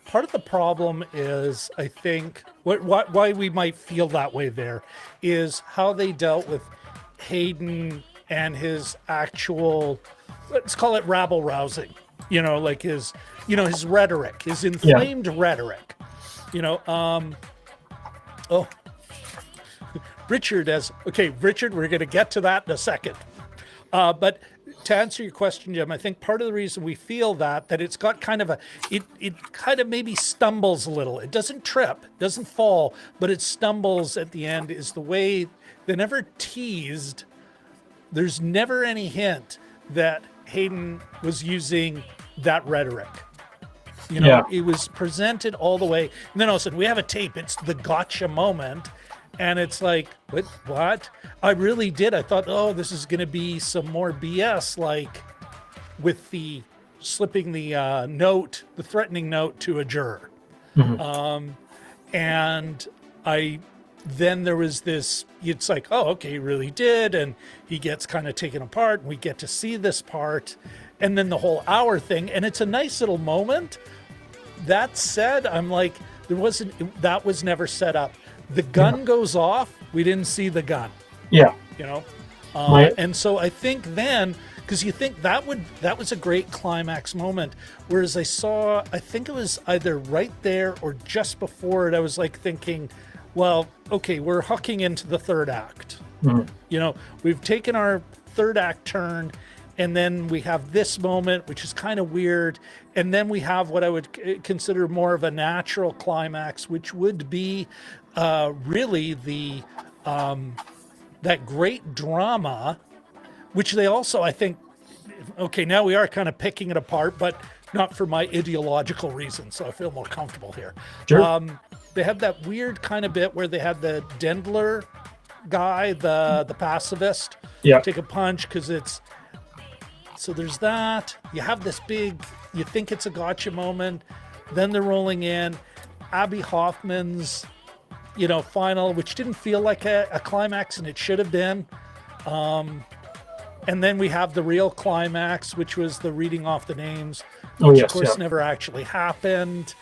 Speaker 1: part of the problem is, I think why we might feel that way there is how they dealt with Hayden and his actual, let's call it rabble rousing, like his rhetoric, his inflamed rhetoric, Richard, we're going to get to that in a second. But to answer your question, Jim, I think part of the reason we feel that it's got kind of it kind of maybe stumbles a little. It doesn't trip, doesn't fall, but it stumbles at the end, is the way they never teased. There's never any hint that Hayden was using that rhetoric. It was presented all the way. And then all of a sudden, we have a tape. It's the gotcha moment. And it's like, what? I really did. I thought, this is going to be some more BS, like with the slipping the note, the threatening note to a juror. Mm-hmm. And then there was this, it's like, he really did. And he gets kind of taken apart, and we get to see this part. And then the whole hour thing. And it's a nice little moment. That said, I'm like, that was never set up. The gun goes off. We didn't see the gun.
Speaker 14: Yeah.
Speaker 1: And so I think then, because you think that was a great climax moment. Whereas I think it was either right there or just before it, I was like thinking, well, okay, we're hooking into the third act. Mm-hmm. We've taken our third act turn, and then we have this moment, which is kind of weird. And then we have what I would consider more of a natural climax, which would be really the that great drama, which they also, I think, okay, now we are kind of picking it apart, but not for my ideological reasons, so I feel more comfortable here.
Speaker 14: Sure.
Speaker 1: They had that weird kind of bit where they had the Dendler guy, the pacifist, take a punch because it's. So there's that. You have this big. You think it's a gotcha moment, then they're rolling in. Abby Hoffman's, final, which didn't feel like a climax, and it should have been. And then we have the real climax, which was the reading off the names, which of course never actually happened.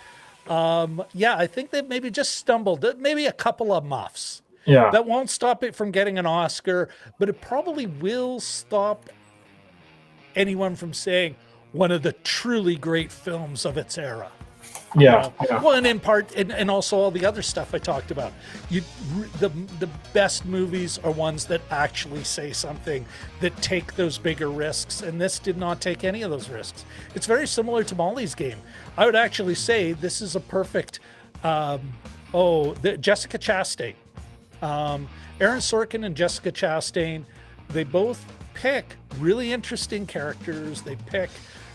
Speaker 1: I think they maybe just stumbled. Maybe a couple of muffs.
Speaker 14: Yeah.
Speaker 1: That won't stop it from getting an Oscar, but it probably will stop anyone from saying one of the truly great films of its era.
Speaker 14: Yeah.
Speaker 1: Well, and in part, and also all the other stuff I talked about. The best movies are ones that actually say something, that take those bigger risks, and this did not take any of those risks. It's very similar to Molly's Game. I would actually say this is a perfect. Jessica Chastain, Aaron Sorkin, and Jessica Chastain. They both pick really interesting characters. They pick.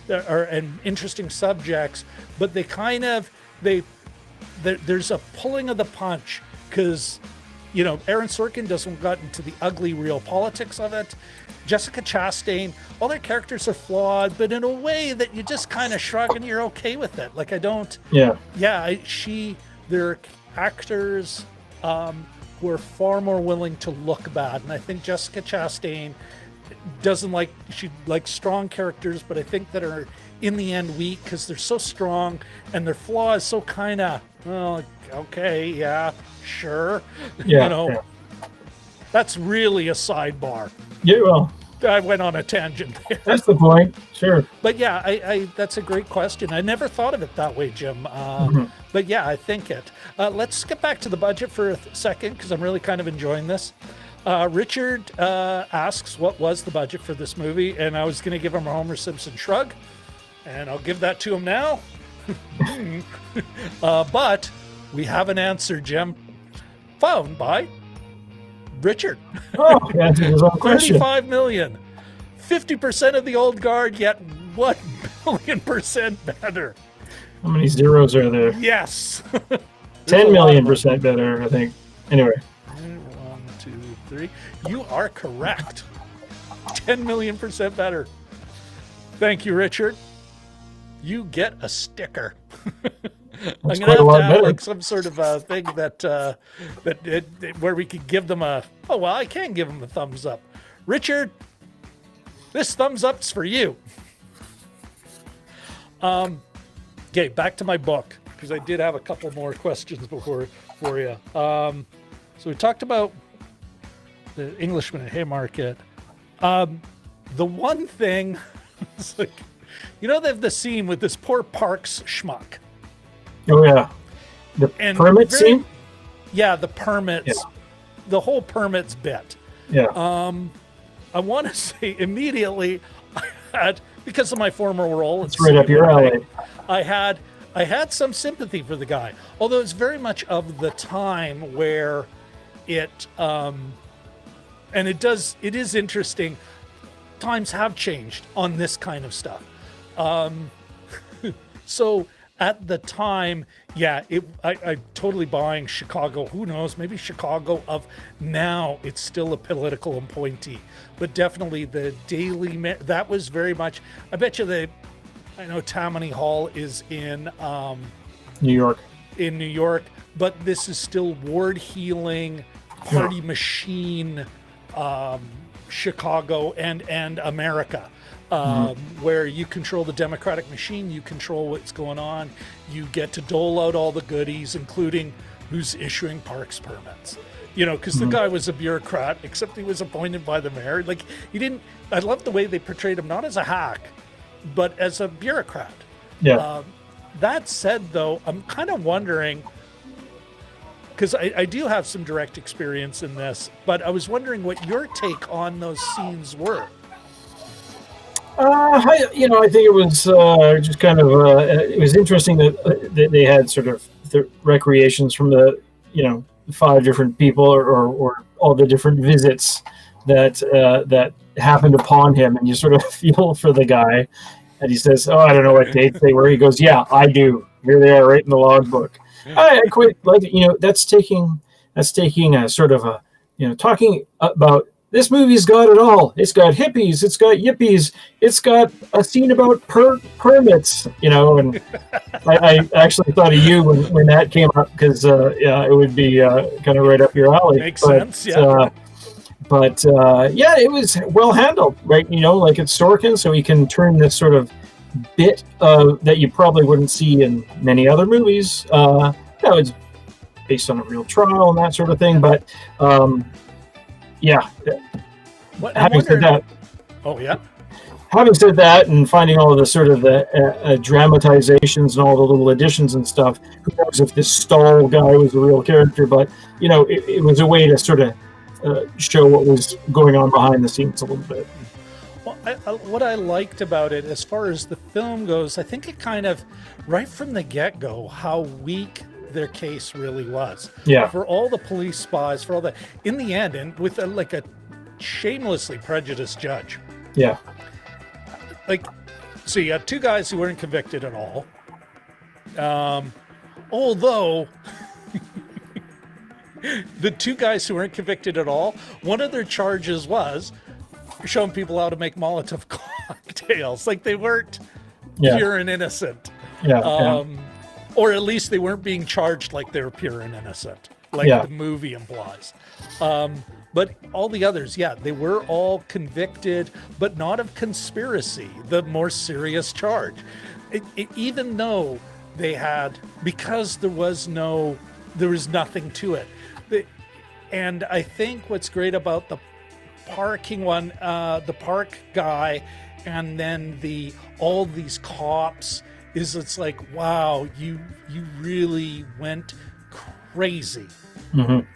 Speaker 1: And interesting subjects, but they kind of there's a pulling of the punch because Aaron Sorkin doesn't get into the ugly real politics of it. Jessica Chastain, all their characters are flawed, but in a way that you just kind of shrug and you're okay with it. Like they're actors who are far more willing to look bad, and I think Jessica Chastain she likes strong characters, but I think that are in the end weak because they're so strong and their flaw is so kind of okay, yeah, sure. That's really a sidebar.
Speaker 14: Yeah, well,
Speaker 1: I went on a tangent there.
Speaker 14: That's the point. Sure.
Speaker 1: But yeah, I that's a great question. I never thought of it that way, Jim. But yeah, I think it. Let's get back to the budget for a second because I'm really kind of enjoying this. Richard asks, what was the budget for this movie? And I was going to give him a Homer Simpson shrug, and I'll give that to him now. But we have an answer, Jim, found by Richard.
Speaker 14: Oh, that's his own question.
Speaker 1: $35 million. 50% of the old guard, yet 1 billion% better.
Speaker 14: How many zeros are there?
Speaker 1: Yes.
Speaker 14: 10 million% better, I think. Anyway.
Speaker 1: 1, 2, 3. You are correct. 10 million% better. Thank you, Richard. You get a sticker. I'm gonna have to have like some sort of a thing that where we could give them I can give them a thumbs up. Richard, this thumbs up's for you. Okay, back to my book because I did have a couple more questions for you. So we talked about the Englishman at Haymarket. The one thing, it's like, they have the scene with this poor Parks schmuck.
Speaker 14: Oh yeah, the permit scene.
Speaker 1: Yeah, the permits. Yeah. The whole permits bit.
Speaker 14: Yeah.
Speaker 1: I want to say immediately, because of my former role,
Speaker 14: it's right up your alley.
Speaker 1: I had some sympathy for the guy, although it's very much of the time where it is interesting. Times have changed on this kind of stuff. So at the time, I totally buying Chicago. Who knows? Maybe Chicago of now, it's still a political appointee, but definitely the Daily that was very much. I bet you I know Tammany Hall is in
Speaker 14: New York.
Speaker 1: In New York, but this is still ward healing, party machine, Chicago and America. Where you control the democratic machine, you control what's going on, you get to dole out all the goodies, including who's issuing parks permits. Because the guy was a bureaucrat, except he was appointed by the mayor. Like, I love the way they portrayed him, not as a hack, but as a bureaucrat.
Speaker 14: Yeah.
Speaker 1: That said, though, I'm kind of wondering, because I do have some direct experience in this, but I was wondering what your take on those scenes were.
Speaker 14: I think it was just kind of it was interesting that they had sort of the recreations from the 5 different people or all the different visits that happened upon him, and you sort of feel for the guy, and he says, "Oh, I don't know what dates they were." He goes, "Yeah, I do. Here they are, right in the logbook." I quite like it. That's taking a sort of a talking about this movie's got it all. It's got hippies, it's got yippies, it's got a scene about permits, and I actually thought of you when that came up, because it would be kind of right up your alley.
Speaker 1: Makes sense, yeah.
Speaker 14: It was well handled, right? Like it's Sorkin, so he can turn this sort of bit that you probably wouldn't see in many other movies. It's based on a real trial and that sort of thing, but having said that, having said that, and finding all of the sort of the dramatizations and all the little additions and stuff, who knows if this Stahl guy was a real character, but it was a way to sort of show what was going on behind the scenes a little bit.
Speaker 1: Well, what I liked about it, as far as the film goes, I think it kind of, right from the get-go, how weak their case really was.
Speaker 14: Yeah.
Speaker 1: For all the police spies, for all that, in the end, and with a shamelessly prejudiced judge.
Speaker 14: Yeah.
Speaker 1: So you had two guys who weren't convicted at all. Although the two guys who weren't convicted at all, one of their charges was showing people how to make Molotov cocktails. Like they weren't pure and innocent. Or at least they weren't being charged like they were pure and innocent, like the movie implies. But all the others, they were all convicted, but not of conspiracy, the more serious charge. Even though they had, because there was nothing to it. And I think what's great about the parking one, the park guy, and then all these cops, is it's like, wow, you really went crazy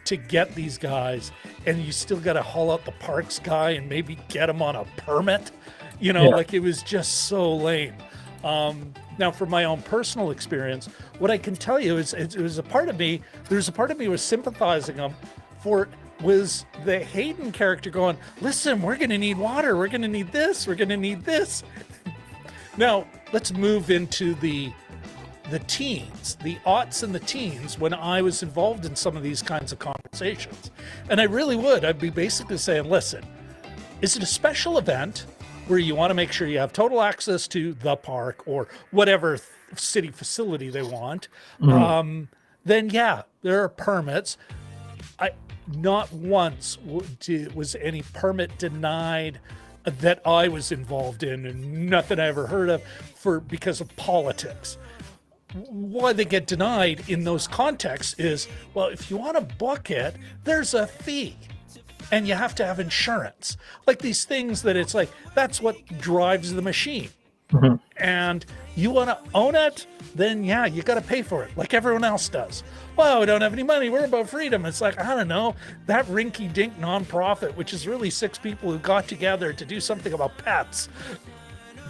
Speaker 1: to get these guys, and you still got to haul out the parks guy and maybe get him on a permit, like it was just so lame. Now, from my own personal experience, what I can tell you is there's a part of me was sympathizing was the Hayden character going, listen, we're going to need water, we're going to need this, we're going to need this. Now, let's move into the teens, the aughts and the teens, when I was involved in some of these kinds of conversations. And I'd be basically saying, listen, is it a special event where you want to make sure you have total access to the park or whatever city facility they want? Then there are permits. Not once was any permit denied that I was involved in, and nothing I ever heard of because of politics. Why they get denied in those contexts is, well, if you want to book it, there's a fee and you have to have insurance. Like these things that it's like, that's what drives the machine. And you want to own it, then you got to pay for it like everyone else does. Well, we don't have any money, we're about freedom. It's like, I don't know, that rinky-dink nonprofit, which is really 6 people who got together to do something about pets,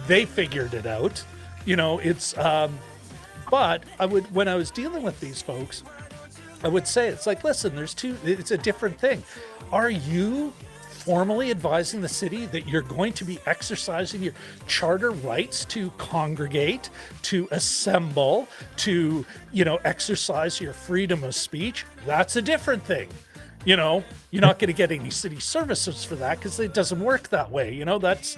Speaker 1: they figured it out. It's but when I was dealing with these folks, I would say, it's like, listen, it's a different thing. Are you formally advising the city that you're going to be exercising your charter rights to congregate, to assemble, to, exercise your freedom of speech? That's a different thing. You're not going to get any city services for that because it doesn't work that way. That's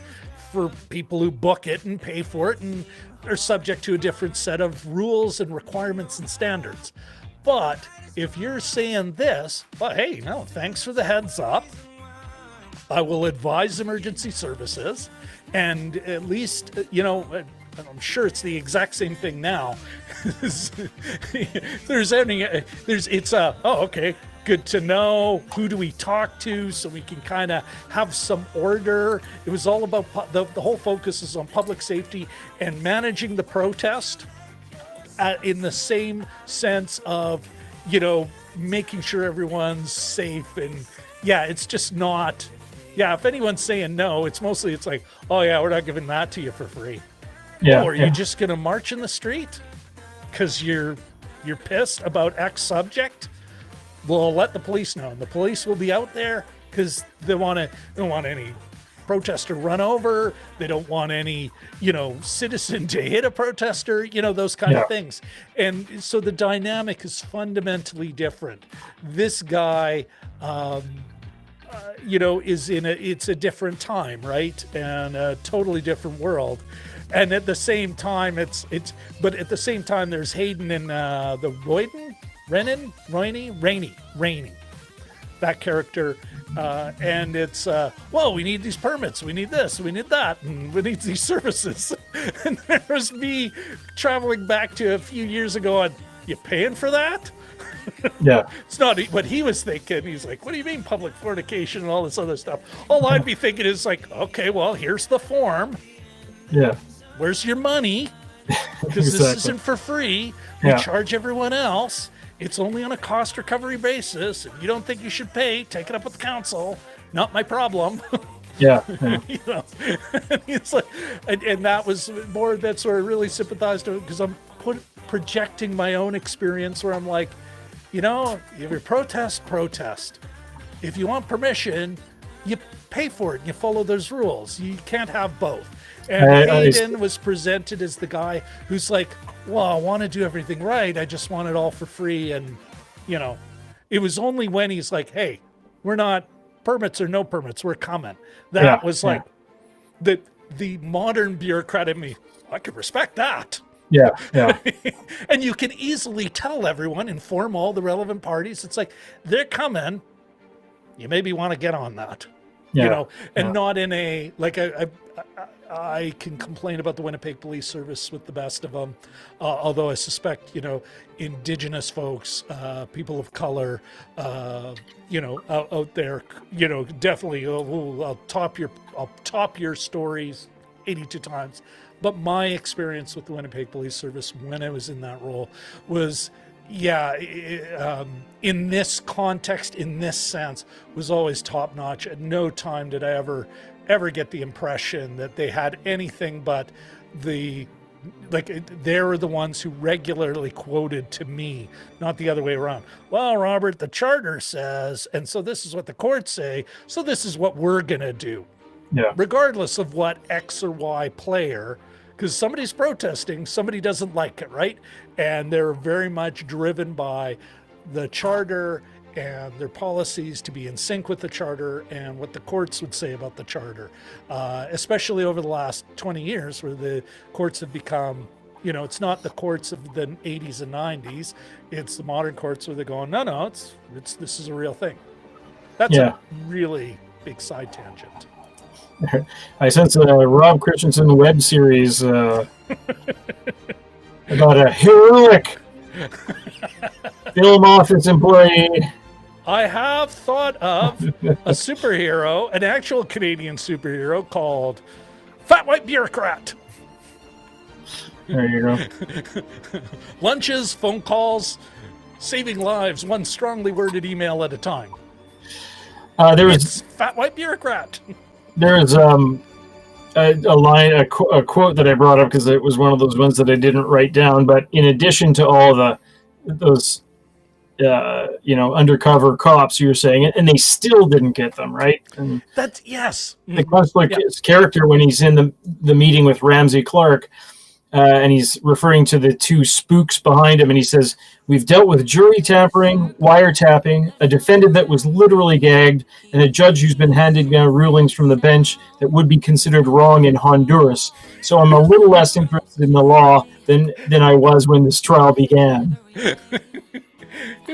Speaker 1: for people who book it and pay for it and are subject to a different set of rules and requirements and standards. But if you're saying this, well, hey, no, thanks for the heads up. I will advise emergency services, and at least, I'm sure it's the exact same thing now. Okay, good to know. Who do we talk to so we can kind of have some order? It was all about the whole focus is on public safety and managing the protest in the same sense of, making sure everyone's safe. And it's just not. If anyone's saying no, it's like, oh yeah, we're not giving that to you for free. Are you just going to march in the street because you're pissed about X subject? Well, let the police know. And the police will be out there because they don't want any protester run over. They don't want any, citizen to hit a protester, those kind of things. And so the dynamic is fundamentally different. This guy, is it's a different time, right? And a totally different world. And at the same time, but at the same time, there's Hayden and the Rainey, that character. And it's, well, we need these permits, we need this, we need that, and we need these services. And there's me traveling back to a few years ago and, you paying for that?
Speaker 14: Yeah.
Speaker 1: It's not what he was thinking. He's like, what do you mean public fornication and all this other stuff? All I'd be thinking is like, okay, well, here's the form.
Speaker 14: Yeah.
Speaker 1: Where's your money? Because
Speaker 14: Exactly.
Speaker 1: this isn't for free. We
Speaker 14: Yeah.
Speaker 1: charge everyone else. It's only on a cost recovery basis. If you don't think you should pay, take it up with the council. Not my problem.
Speaker 14: Yeah.
Speaker 1: It's like, and that was more, that's where I really sympathized to it, because I'm projecting my own experience where I'm like, if you protest. If you want permission, you pay for it and you follow those rules. You can't have both. And Hayden was presented as the guy who's like, well, I want to do everything right. I just want it all for free. And, it was only when he's like, hey, we're not permits or no permits, we're coming. That was like the modern bureaucrat in me. I could respect that.
Speaker 14: Yeah, yeah.
Speaker 1: And you can easily tell everyone, inform all the relevant parties. It's like, they're coming. You maybe want to get on that. Not in a, like, I can complain about the Winnipeg Police Service with the best of them. Although I suspect, Indigenous folks, people of color, out there, definitely, I'll top your stories 82 times. But my experience with the Winnipeg Police Service when I was in that role was, in this context, in this sense, was always top notch. At no time did I ever get the impression that they had anything but they were the ones who regularly quoted to me, not the other way around. Well, Robert, the charter says, and so this is what the courts say, so this is what we're going to do.
Speaker 14: Yeah.
Speaker 1: Regardless of what X or Y player, because somebody's protesting, somebody doesn't like it, right? And they're very much driven by the charter and their policies to be in sync with the charter and what the courts would say about the charter, especially over the last 20 years where the courts have become, it's not the courts of the 80s and 90s, it's the modern courts where they're going, no, this is a real thing. That's a really big side tangent.
Speaker 14: I sense a Rob Christensen web series about a heroic film office employee.
Speaker 1: I have thought of a superhero, an actual Canadian superhero called Fat White Bureaucrat.
Speaker 14: There you go.
Speaker 1: Lunches, phone calls, saving lives, one strongly worded email at a time. It's Fat White Bureaucrat.
Speaker 14: There's a line, a quote that I brought up because it was one of those ones that I didn't write down. But in addition to all those undercover cops, you were saying, and they still didn't get them right. And
Speaker 1: that's yes.
Speaker 14: The conflict character when he's in the meeting with Ramsey Clark, and he's referring to the two spooks behind him, and he says, "We've dealt with jury tampering, wiretapping, a defendant that was literally gagged, and a judge who's been handing down rulings from the bench that would be considered wrong in Honduras. So I'm a little less interested in the law than I was when this trial began."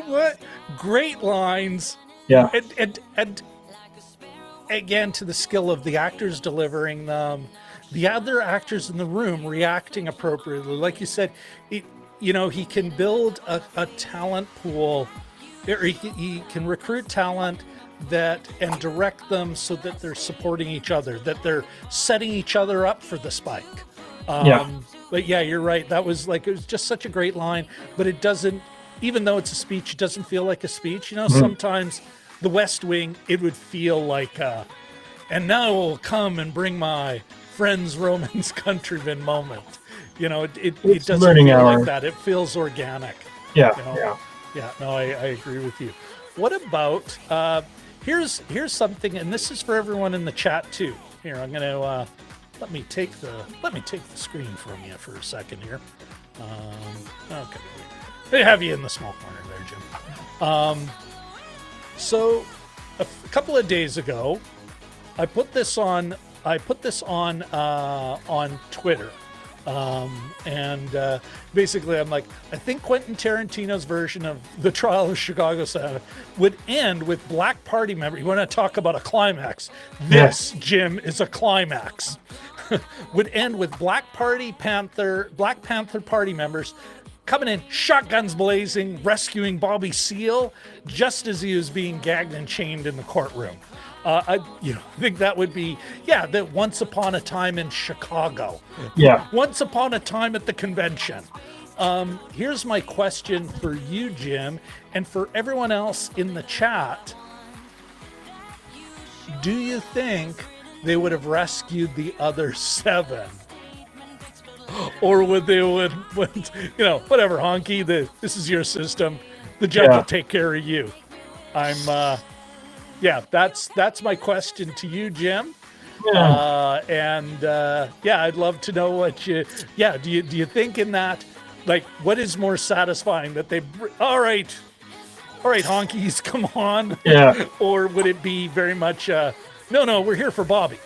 Speaker 1: What great lines!
Speaker 14: Yeah,
Speaker 1: and again, to the skill of the actors delivering them. The other actors in the room reacting appropriately. Like you said, he can build a talent pool, or he can recruit talent and direct them so that they're supporting each other, that they're setting each other up for the spike. But yeah, you're right. That was it was just such a great line, but it doesn't, even though it's a speech, it doesn't feel like a speech. Sometimes the West Wing, it would feel like, and now we'll come and bring my friends, Romans, countrymen moment. It doesn't feel like that. It feels organic.
Speaker 14: Yeah.
Speaker 1: No, I agree with you. What about here's something, and this is for everyone in the chat too. Here, I'm gonna let me take the screen from you for a second here. Okay, they have you in the small corner there, Jim. So a couple of days ago, I put this on Twitter. Basically I'm like, I think Quentin Tarantino's version of the trial of Chicago 7 would end with Black Party members. You want to talk about a climax? This, Jim, is a climax. Would end with Black Panther Party members coming in, shotguns blazing, rescuing Bobby Seale just as he was being gagged and chained in the courtroom. I think that would be, that Once Upon a Time in Chicago.
Speaker 14: Yeah.
Speaker 1: Once Upon a Time at the convention. Here's my question for you, Jim, and for everyone else in the chat. Do you think they would have rescued the other 7? Or would whatever, Honky, this is your system. The judge will take care of you. That's my question to you, Jim. I'd love to know what do you think in that, like, what is more satisfying, that they, all right, honkies, come on.
Speaker 14: Yeah.
Speaker 1: Or would it be very much, no, we're here for Bobby.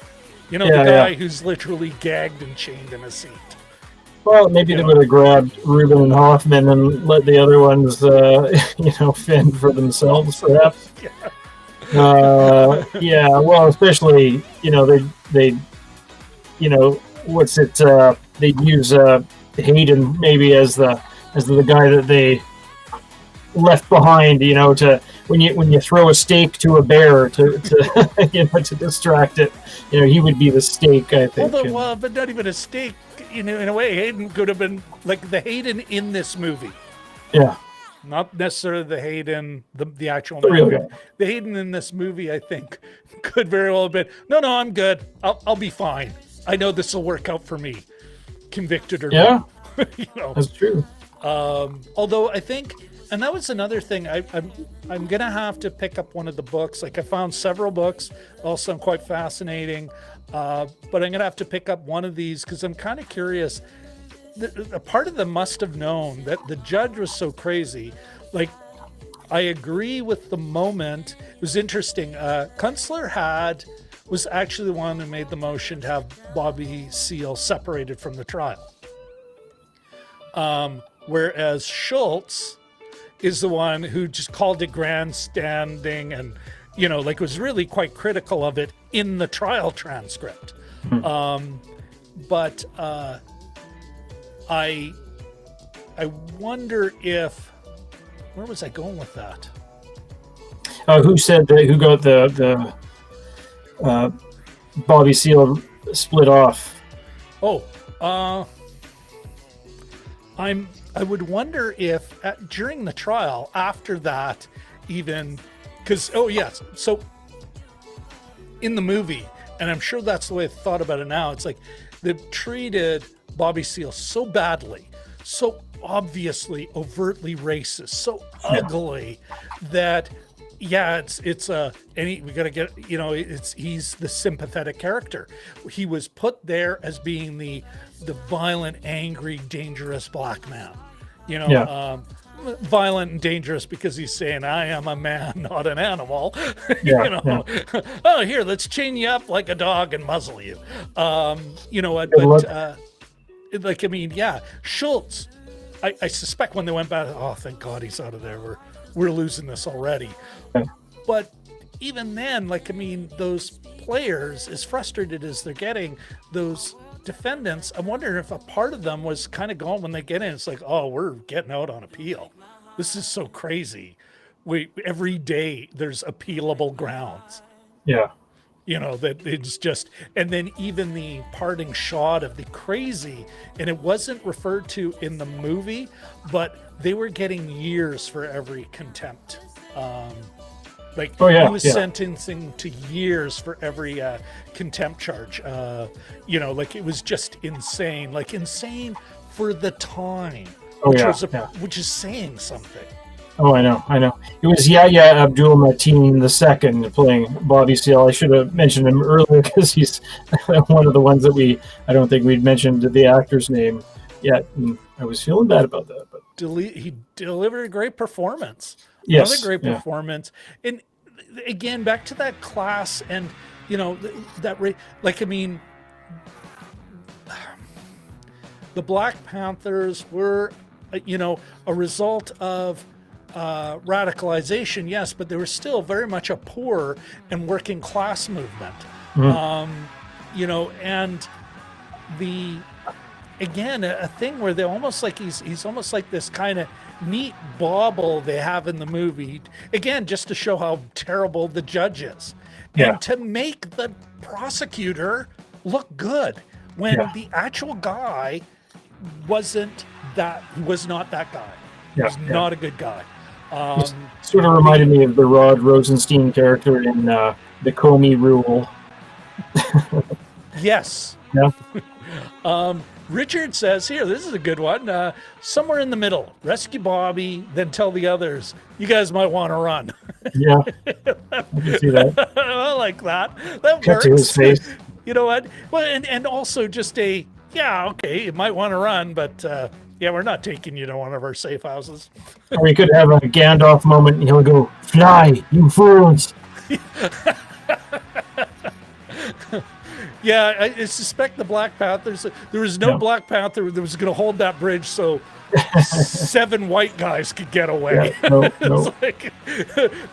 Speaker 1: The guy who's literally gagged and chained in a seat.
Speaker 14: Well, maybe they would have grabbed Rubin and Hoffman and let the other ones, fend for themselves, perhaps. Well, especially, they'd use Hayden maybe as the guy that they left behind, to when you throw a steak to a bear to to distract it, he would be the steak, I think.
Speaker 1: But not even a steak. In a way, Hayden could have been like the Hayden in this movie.
Speaker 14: Yeah.
Speaker 1: Not necessarily the Hayden, the actual
Speaker 14: real
Speaker 1: movie.
Speaker 14: guy.
Speaker 1: The Hayden in this movie, I think, could very well have been, no, I'm good. I'll be fine. I know this will work out for me. Convicted or not.
Speaker 14: That's true.
Speaker 1: Although I think, and that was another thing, I'm going to have to pick up one of the books. Like, I found several books, all some quite fascinating. But I'm going to have to pick up one of these because I'm kind of curious. A part of them must have known that the judge was so crazy. Like, I agree with the moment. It was interesting. Kunstler was actually the one who made the motion to have Bobby Seale separated from the trial. Whereas Schultz is the one who just called it grandstanding and, was really quite critical of it in the trial transcript. But I wonder if, where was I going with that?
Speaker 14: Who said that? Who got the Bobby Seale split off?
Speaker 1: I would wonder if during the trial, after that, even because so in the movie, and I'm sure that's the way I thought about it now. It's like they've treated Bobby Seale so badly, so obviously overtly racist, so ugly that we got to get, he's the sympathetic character. He was put there as being the violent, angry, dangerous black man, violent and dangerous because he's saying, I am a man, not an animal. Oh, here, let's chain you up like a dog and muzzle you. Schultz, I suspect when they went back, oh, thank God he's out of there. We're losing this already. But even then, those players, as frustrated as they're getting, those defendants, I'm wondering if a part of them was kind of going when they get in, it's like, oh, we're getting out on appeal. This is so crazy. Every day there's appealable grounds.
Speaker 14: Yeah.
Speaker 1: That it's just, and then even the parting shot of the crazy, and it wasn't referred to in the movie, but they were getting years for every contempt. He was sentencing to years for every contempt charge. It was just insane, insane for the time, which is saying something.
Speaker 14: Oh, I know. It was Yahya Abdul-Mateen II playing Bobby Seale. I should have mentioned him earlier because he's one of the ones that I don't think we'd mentioned the actor's name yet. And I was feeling bad about that. But
Speaker 1: he delivered a great performance.
Speaker 14: Yes.
Speaker 1: Another great performance. And again, back to that class and, you know, like, I mean, the Black Panthers were, you know, a result of radicalization, yes, but they were still very much a poor and working class movement. You know, and again, a thing where they're almost like he's almost like this kind of neat bauble they have in the movie, again, just to show how terrible the judge is, and to make the prosecutor look good when the actual guy was not that guy. He was not a good guy.
Speaker 14: Sort of reminded me of the Rod Rosenstein character in the Comey Rule.
Speaker 1: Yes.
Speaker 14: Yeah.
Speaker 1: Richard says here, this is a good one. Somewhere in the middle, rescue Bobby, then tell the others, you guys might want to run.
Speaker 14: Yeah, I can see that.
Speaker 1: I like that. That
Speaker 14: Cut
Speaker 1: works.
Speaker 14: to his face.
Speaker 1: You know what? Well, and also just okay, you might want to run, but we're not taking you to one of our safe houses.
Speaker 14: Or he could have a Gandalf moment and he'll go, fly, you fools.
Speaker 1: Yeah, I suspect the Black Panthers, there was no Black Panther that was going to hold that bridge so 7 white guys could get away.
Speaker 14: Yeah, no.
Speaker 1: It's like,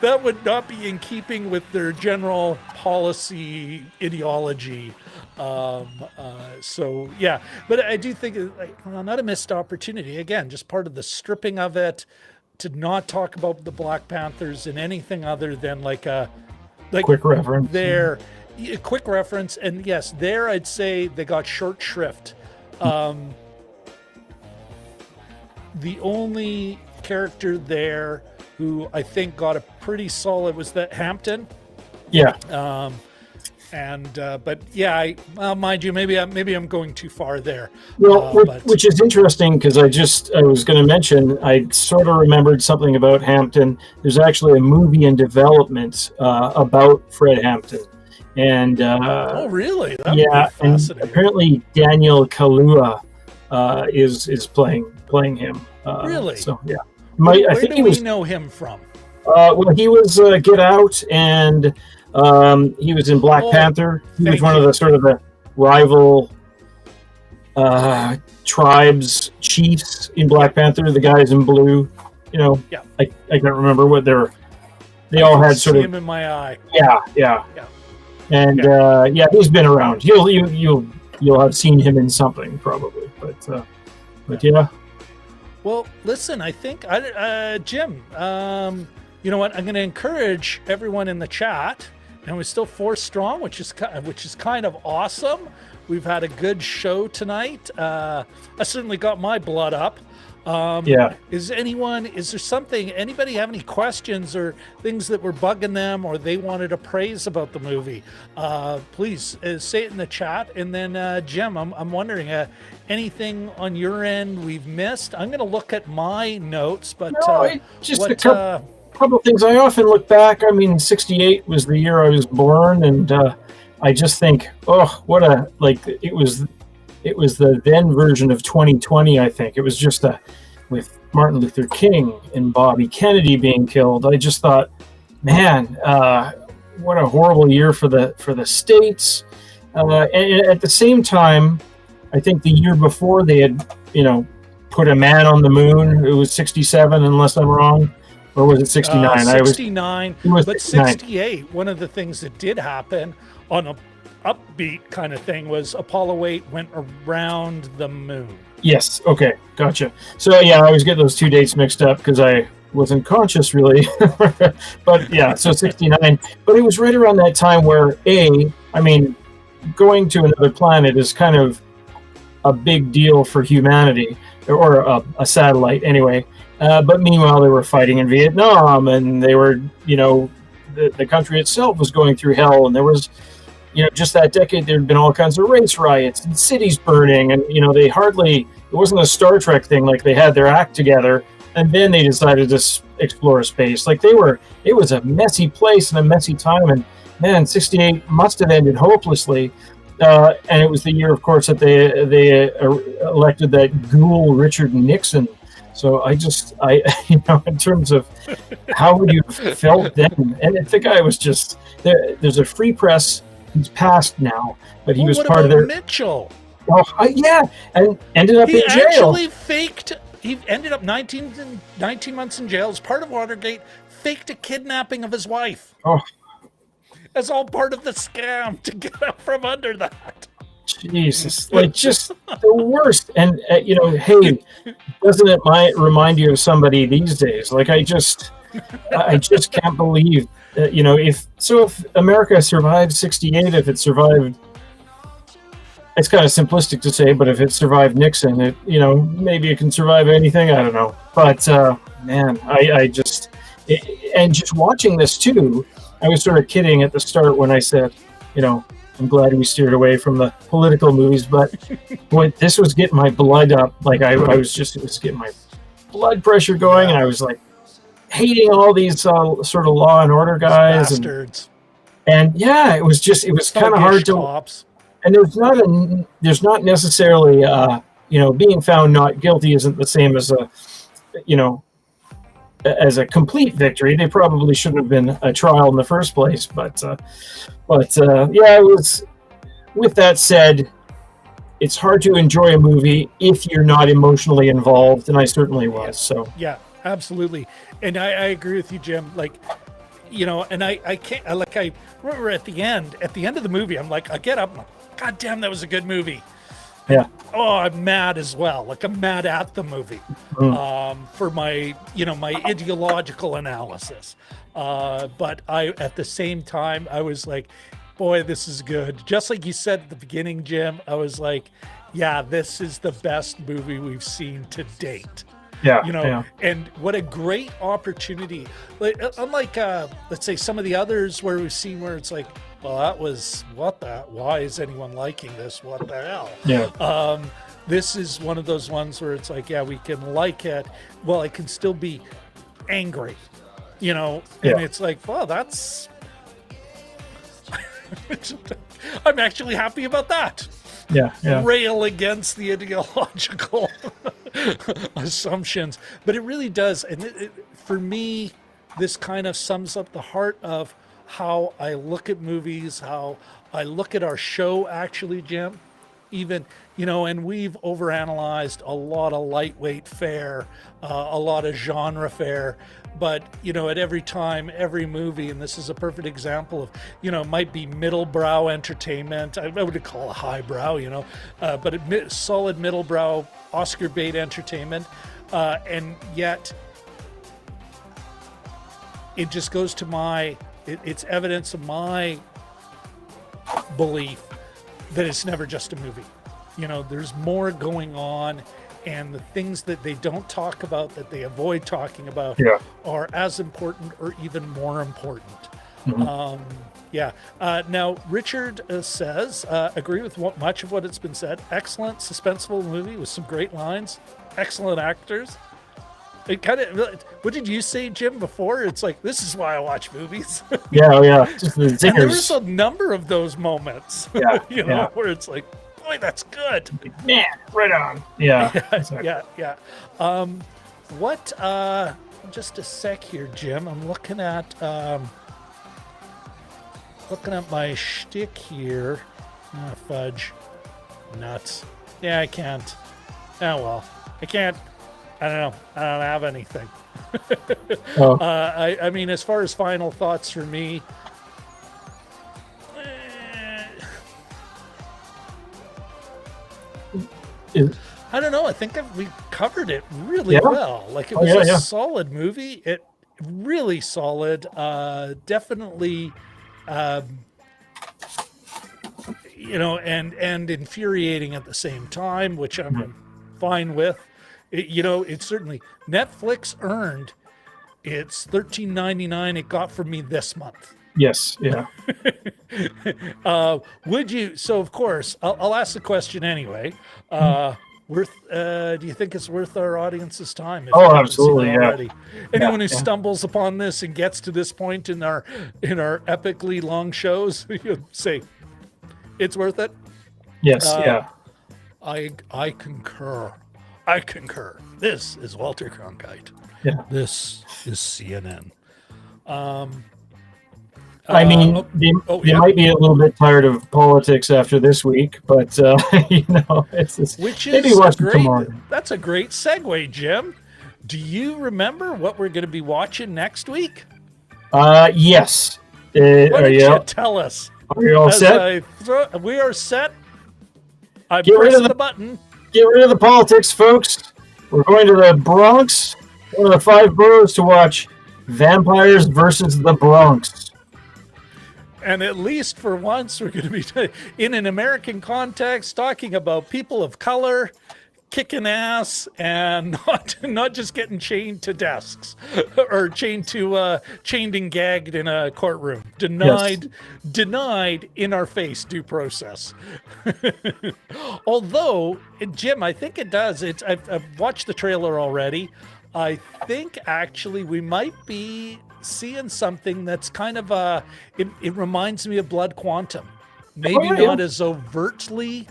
Speaker 1: that would not be in keeping with their general policy ideology. So, yeah, but I do think, not a missed opportunity. Again, just part of the stripping of it, to not talk about the Black Panthers in anything other than like
Speaker 14: quick reference.
Speaker 1: A quick reference, and yes, there I'd say they got short shrift. The only character there who I think got a pretty solid was that Hampton.
Speaker 14: Yeah.
Speaker 1: But yeah, mind you, maybe I'm going too far there.
Speaker 14: Well, which is interesting because I was going to mention, I sort of remembered something about Hampton. There's actually a movie in development about Fred Hampton. And
Speaker 1: oh, really?
Speaker 14: Yeah, and apparently Daniel Kaluuya is playing him.
Speaker 1: Really?
Speaker 14: So yeah.
Speaker 1: Where do we know him from?
Speaker 14: Well, he was Get Out, and he was in Black Panther. He was one of the sort of the rival tribes chiefs in Black Panther. The guys in blue, you know. Yeah. I can't remember what they all had sort of.
Speaker 1: Him in my eye.
Speaker 14: Yeah. And he's been around. You'll have seen him in something probably, but yeah.
Speaker 1: Well, listen, I think Jim, you know what? I'm going to encourage everyone in the chat, and we're still 4 strong, which is kind of awesome. We've had a good show tonight. I certainly got my blood up. Is there something, anybody have any questions or things that were bugging them or they wanted to praise about the movie? Please say it in the chat. And then Jim, I'm wondering, anything on your end we've missed? I'm going to look at my notes, but
Speaker 14: just a couple of things. I often look back. I mean, 1968 was the year I was born, and I just think, it was the then version of 2020, I think. It was just with Martin Luther King and Bobby Kennedy being killed. I just thought, man, what a horrible year for the states. And at the same time, I think the year before they had, put a man on the moon. It was 1967, unless I'm wrong. Or was it 1969?
Speaker 1: 1969, but
Speaker 14: 1969.
Speaker 1: 1968, one of the things that did happen on a upbeat kind of thing was Apollo 8 went around the moon.
Speaker 14: Yes. Okay. Gotcha. So yeah, I always get those 2 dates mixed up because I wasn't conscious really. But yeah, so 1969. But it was right around that time where going to another planet is kind of a big deal for humanity, or a satellite anyway. But meanwhile, they were fighting in Vietnam, and they were, the country itself was going through hell, and there was, just that decade, there had been all kinds of race riots and cities burning, and, it wasn't a Star Trek thing, like they had their act together, and then they decided to explore space. It was a messy place and a messy time, and man, 1968 must have ended hopelessly. And it was the year, of course, that they elected that ghoul Richard Nixon. So I in terms of how would you have felt then? And the guy was just there's a free press. He's passed now, but he was part of their
Speaker 1: Mitchell.
Speaker 14: Oh, yeah, and ended up in jail.
Speaker 1: He actually faked. He ended up 19 months in jail as part of Watergate. Faked a kidnapping of his wife.
Speaker 14: Oh,
Speaker 1: as all part of the scam to get out from under that.
Speaker 14: Jesus, like just the worst. And hey, doesn't it remind you of somebody these days? Like I just can't believe that, if America survived 68, if it survived, it's kind of simplistic to say, but if it survived Nixon, maybe it can survive anything. I don't know, but man, and just watching this too, I was sort of kidding at the start when I said, I'm glad we steered away from the political movies, but boy, this was getting my blood up. Like it was getting my blood pressure going, and I was like hating all these sort of Law and Order guys.
Speaker 1: Bastards.
Speaker 14: And yeah, it was kind of hard to.
Speaker 1: Cops.
Speaker 14: And there's not necessarily, being found not guilty isn't the same as as a complete victory. They probably shouldn't have been a trial in the first place. But it was. With that said, it's hard to enjoy a movie if you're not emotionally involved, and I certainly was. So
Speaker 1: yeah, absolutely, and I agree with you, Jim. Like, and I can't. I remember at the end of the movie, I'm like, I get up, I'm like, God damn, that was a good movie.
Speaker 14: Yeah.
Speaker 1: Oh, I'm mad as well. Like I'm mad at the movie for my, my ideological analysis. But at the same time, I was like, boy, this is good. Just like you said at the beginning, Jim, I was like, yeah, this is the best movie we've seen to date.
Speaker 14: Yeah.
Speaker 1: And what a great opportunity. Like, unlike, let's say some of the others where we've seen where it's like, well, that was why is anyone liking this? What the hell?
Speaker 14: Yeah.
Speaker 1: This is one of those ones where it's like, yeah, we can like it. Well, I can still be angry, and it's like, well, that's, I'm actually happy about that.
Speaker 14: Yeah.
Speaker 1: Rail against the ideological assumptions, but it really does. And for me, this kind of sums up the heart of how I look at movies, how I look at our show, actually, Jim. Even, and we've overanalyzed a lot of lightweight fare, a lot of genre fare, but, at every time, every movie, and this is a perfect example of, it might be middle brow entertainment. I would call it highbrow, but solid middle brow Oscar bait entertainment. And yet it just goes to it's evidence of my belief that it's never just a movie. There's more going on, and the things that they don't talk about, that they avoid talking about, are as important or even more important. Mm-hmm. Now, Richard says, agree with much of what it's been said. Excellent, suspenseful movie with some great lines. Excellent actors. It kind of. What did you say, Jim? Before it's like, this is why I watch movies.
Speaker 14: Yeah. Just the
Speaker 1: and there was a number of those moments.
Speaker 14: Yeah,
Speaker 1: where it's like, boy, that's good.
Speaker 14: Man, right on. Yeah. Exactly.
Speaker 1: Yeah. What? Just a sec here, Jim. I'm looking at my shtick here. Oh, fudge. Nuts. Yeah, I can't. Oh well, I can't. I don't know. I don't have anything. I mean, as far as final thoughts for me, I don't know. I think we covered it really well. Like, it was a solid movie. It really solid. Definitely, and infuriating at the same time, which I'm fine with. It's certainly Netflix earned its $13.99 it got from me this month.
Speaker 14: Yes. Yeah.
Speaker 1: Would you? So of course, I'll ask the question anyway. Do you think it's worth our audience's time?
Speaker 14: Oh, absolutely. Yeah.
Speaker 1: Anyone who stumbles upon this and gets to this point in our epically long shows, you say it's worth it.
Speaker 14: Yes.
Speaker 1: I concur. I concur. This is Walter Cronkite.
Speaker 14: Yeah.
Speaker 1: This is CNN.
Speaker 14: I mean, they might be a little bit tired of politics after this week, but it's
Speaker 1: which
Speaker 14: maybe
Speaker 1: is
Speaker 14: watch it
Speaker 1: great.
Speaker 14: tomorrow.
Speaker 1: That's a great segue, Jim. Do you remember what we're going to be watching next week?
Speaker 14: Yes.
Speaker 1: Why don't you tell us?
Speaker 14: Are you all set?
Speaker 1: We are set. I
Speaker 14: Get rid
Speaker 1: pressed
Speaker 14: of
Speaker 1: the button.
Speaker 14: Get rid of the politics, folks. We're going to the Bronx, one of the 5 boroughs, to watch Vampires versus the Bronx.
Speaker 1: And at least for once, we're going to be in an American context talking about people of color kicking ass and not just getting chained to desks or chained and gagged in a courtroom. Denied in our face due process. Although, Jim, I think it does. I've watched the trailer already. I think actually we might be seeing something that's kind of it reminds me of Blood Quantum. Maybe not as overtly,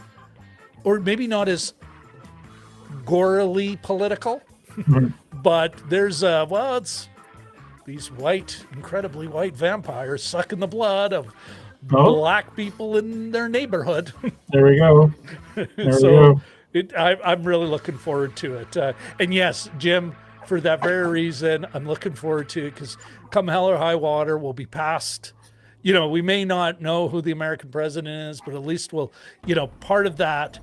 Speaker 1: or maybe not as gorily political, but there's it's these incredibly white vampires sucking the blood of black people in their neighborhood.
Speaker 14: There we go.
Speaker 1: I'm really looking forward to it. And yes, Jim, for that very reason, I'm looking forward to it, because come hell or high water, we'll be past, we may not know who the American president is, but at least we'll, part of that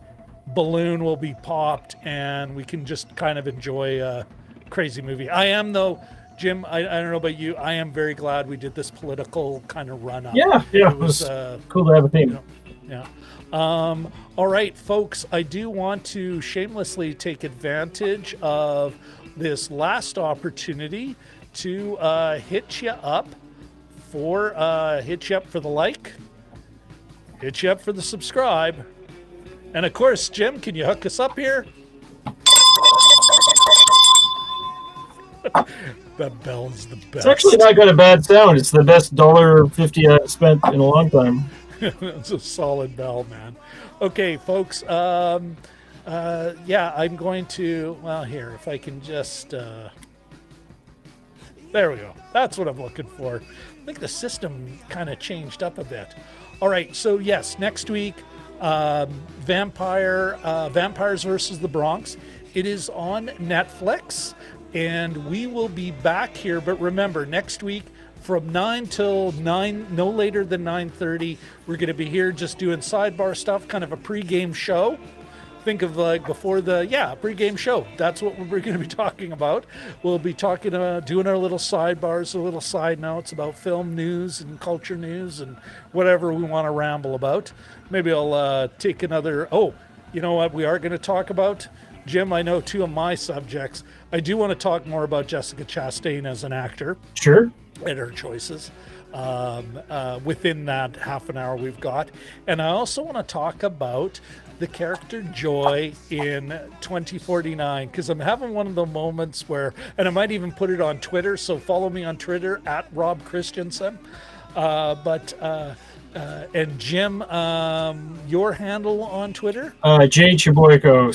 Speaker 1: balloon will be popped and we can just kind of enjoy a crazy movie. I am, though, Jim, I don't know about you, I am very glad we did this political kind of run up.
Speaker 14: Yeah, it was cool to have a theme.
Speaker 1: Yeah. All right, folks, I do want to shamelessly take advantage of this last opportunity to hit you up for the like, hit you up for the subscribe, and of course, Jim, can you hook us up here? That bell's the best.
Speaker 14: It's actually not got a bad sound. It's the best $1.50 I've spent in a long time.
Speaker 1: It's a solid bell, man. Okay, folks. I'm going to, here, if I can just, there we go. That's what I'm looking for. I think the system kind of changed up a bit. All right, so yes, next week, Vampires versus the Bronx. It is on Netflix, and we will be back here. But remember, next week, from 9 till 9, no later than 9:30, we're going to be here just doing sidebar stuff, kind of a pregame show. Think of like before the pregame show. That's what we're going to be talking about. We'll be talking, doing our little sidebars, little side notes about film news and culture news and whatever we want to ramble about. Maybe I'll take another. Oh, you know what we are going to talk about, Jim? I know 2 of my subjects. I do want to talk more about Jessica Chastain as an actor.
Speaker 14: Sure.
Speaker 1: And her choices within that half an hour we've got. And I also want to talk about the character Joy in 2049, because I'm having one of the moments where, and I might even put it on Twitter, so follow me on Twitter at Rob Christensen. And Jim, your handle on Twitter?
Speaker 14: J Chaboyko,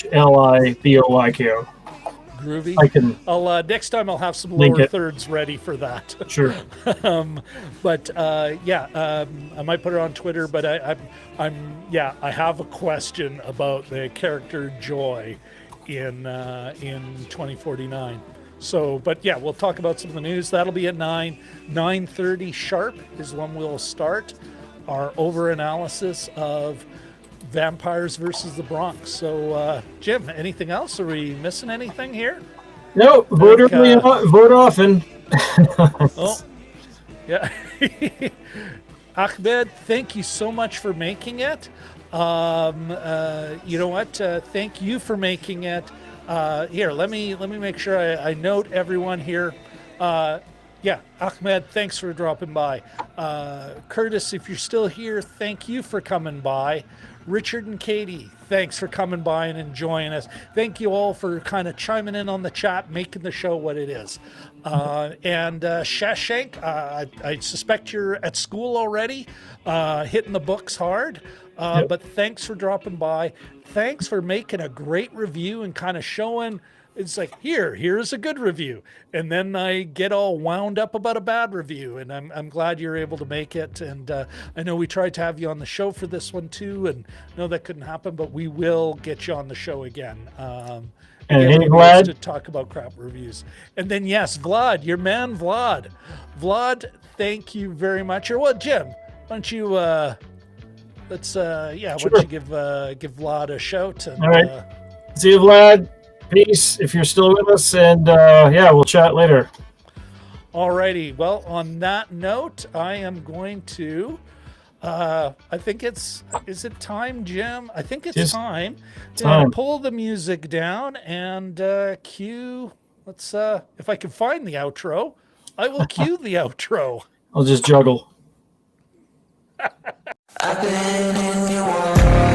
Speaker 14: CHLIBOYKO.
Speaker 1: Groovy.
Speaker 14: I'll
Speaker 1: next time I'll have some lower thirds ready for that.
Speaker 14: Sure.
Speaker 1: I might put it on Twitter, but I have a question about the character Joy in 2049. So, but yeah, we'll talk about some of the news. That'll be at 9:30 sharp is when we'll start our over-analysis of Vampires versus the Bronx. So, Jim, anything else? Are we missing anything here?
Speaker 14: No, vote early, vote often.
Speaker 1: Oh, yeah. Ahmed, thank you so much for making it. You know what? Thank you for making it. Here, let me make sure I note everyone here. Yeah, Ahmed, thanks for dropping by. Curtis, if you're still here, thank you for coming by. Richard and Katie, thanks for coming by and enjoying us. Thank you all for kind of chiming in on the chat, making the show what it is. And Shashank, I suspect you're at school already, hitting the books hard. But thanks for dropping by. Thanks for making a great review and kind of showing. It's like, here's a good review. And then I get all wound up about a bad review. And I'm glad you're able to make it. And I know we tried to have you on the show for this one too. And no, that couldn't happen, but we will get you on the show again.
Speaker 14: And hey, Vlad,
Speaker 1: to talk about crap reviews. And then, yes, Vlad, your man, Vlad. Vlad, thank you very much. Or, well, Jim, why don't you, why don't you give Vlad a shout? And,
Speaker 14: all right. See you, Vlad. Peace if you're still with us, and we'll chat later.
Speaker 1: Alrighty. Well, on that note, I am going to I think is it time, Jim? I think it's time to pull the music down and cue. Let's if I can find the outro, I will cue the outro.
Speaker 14: I'll just juggle.
Speaker 13: I've been in your world.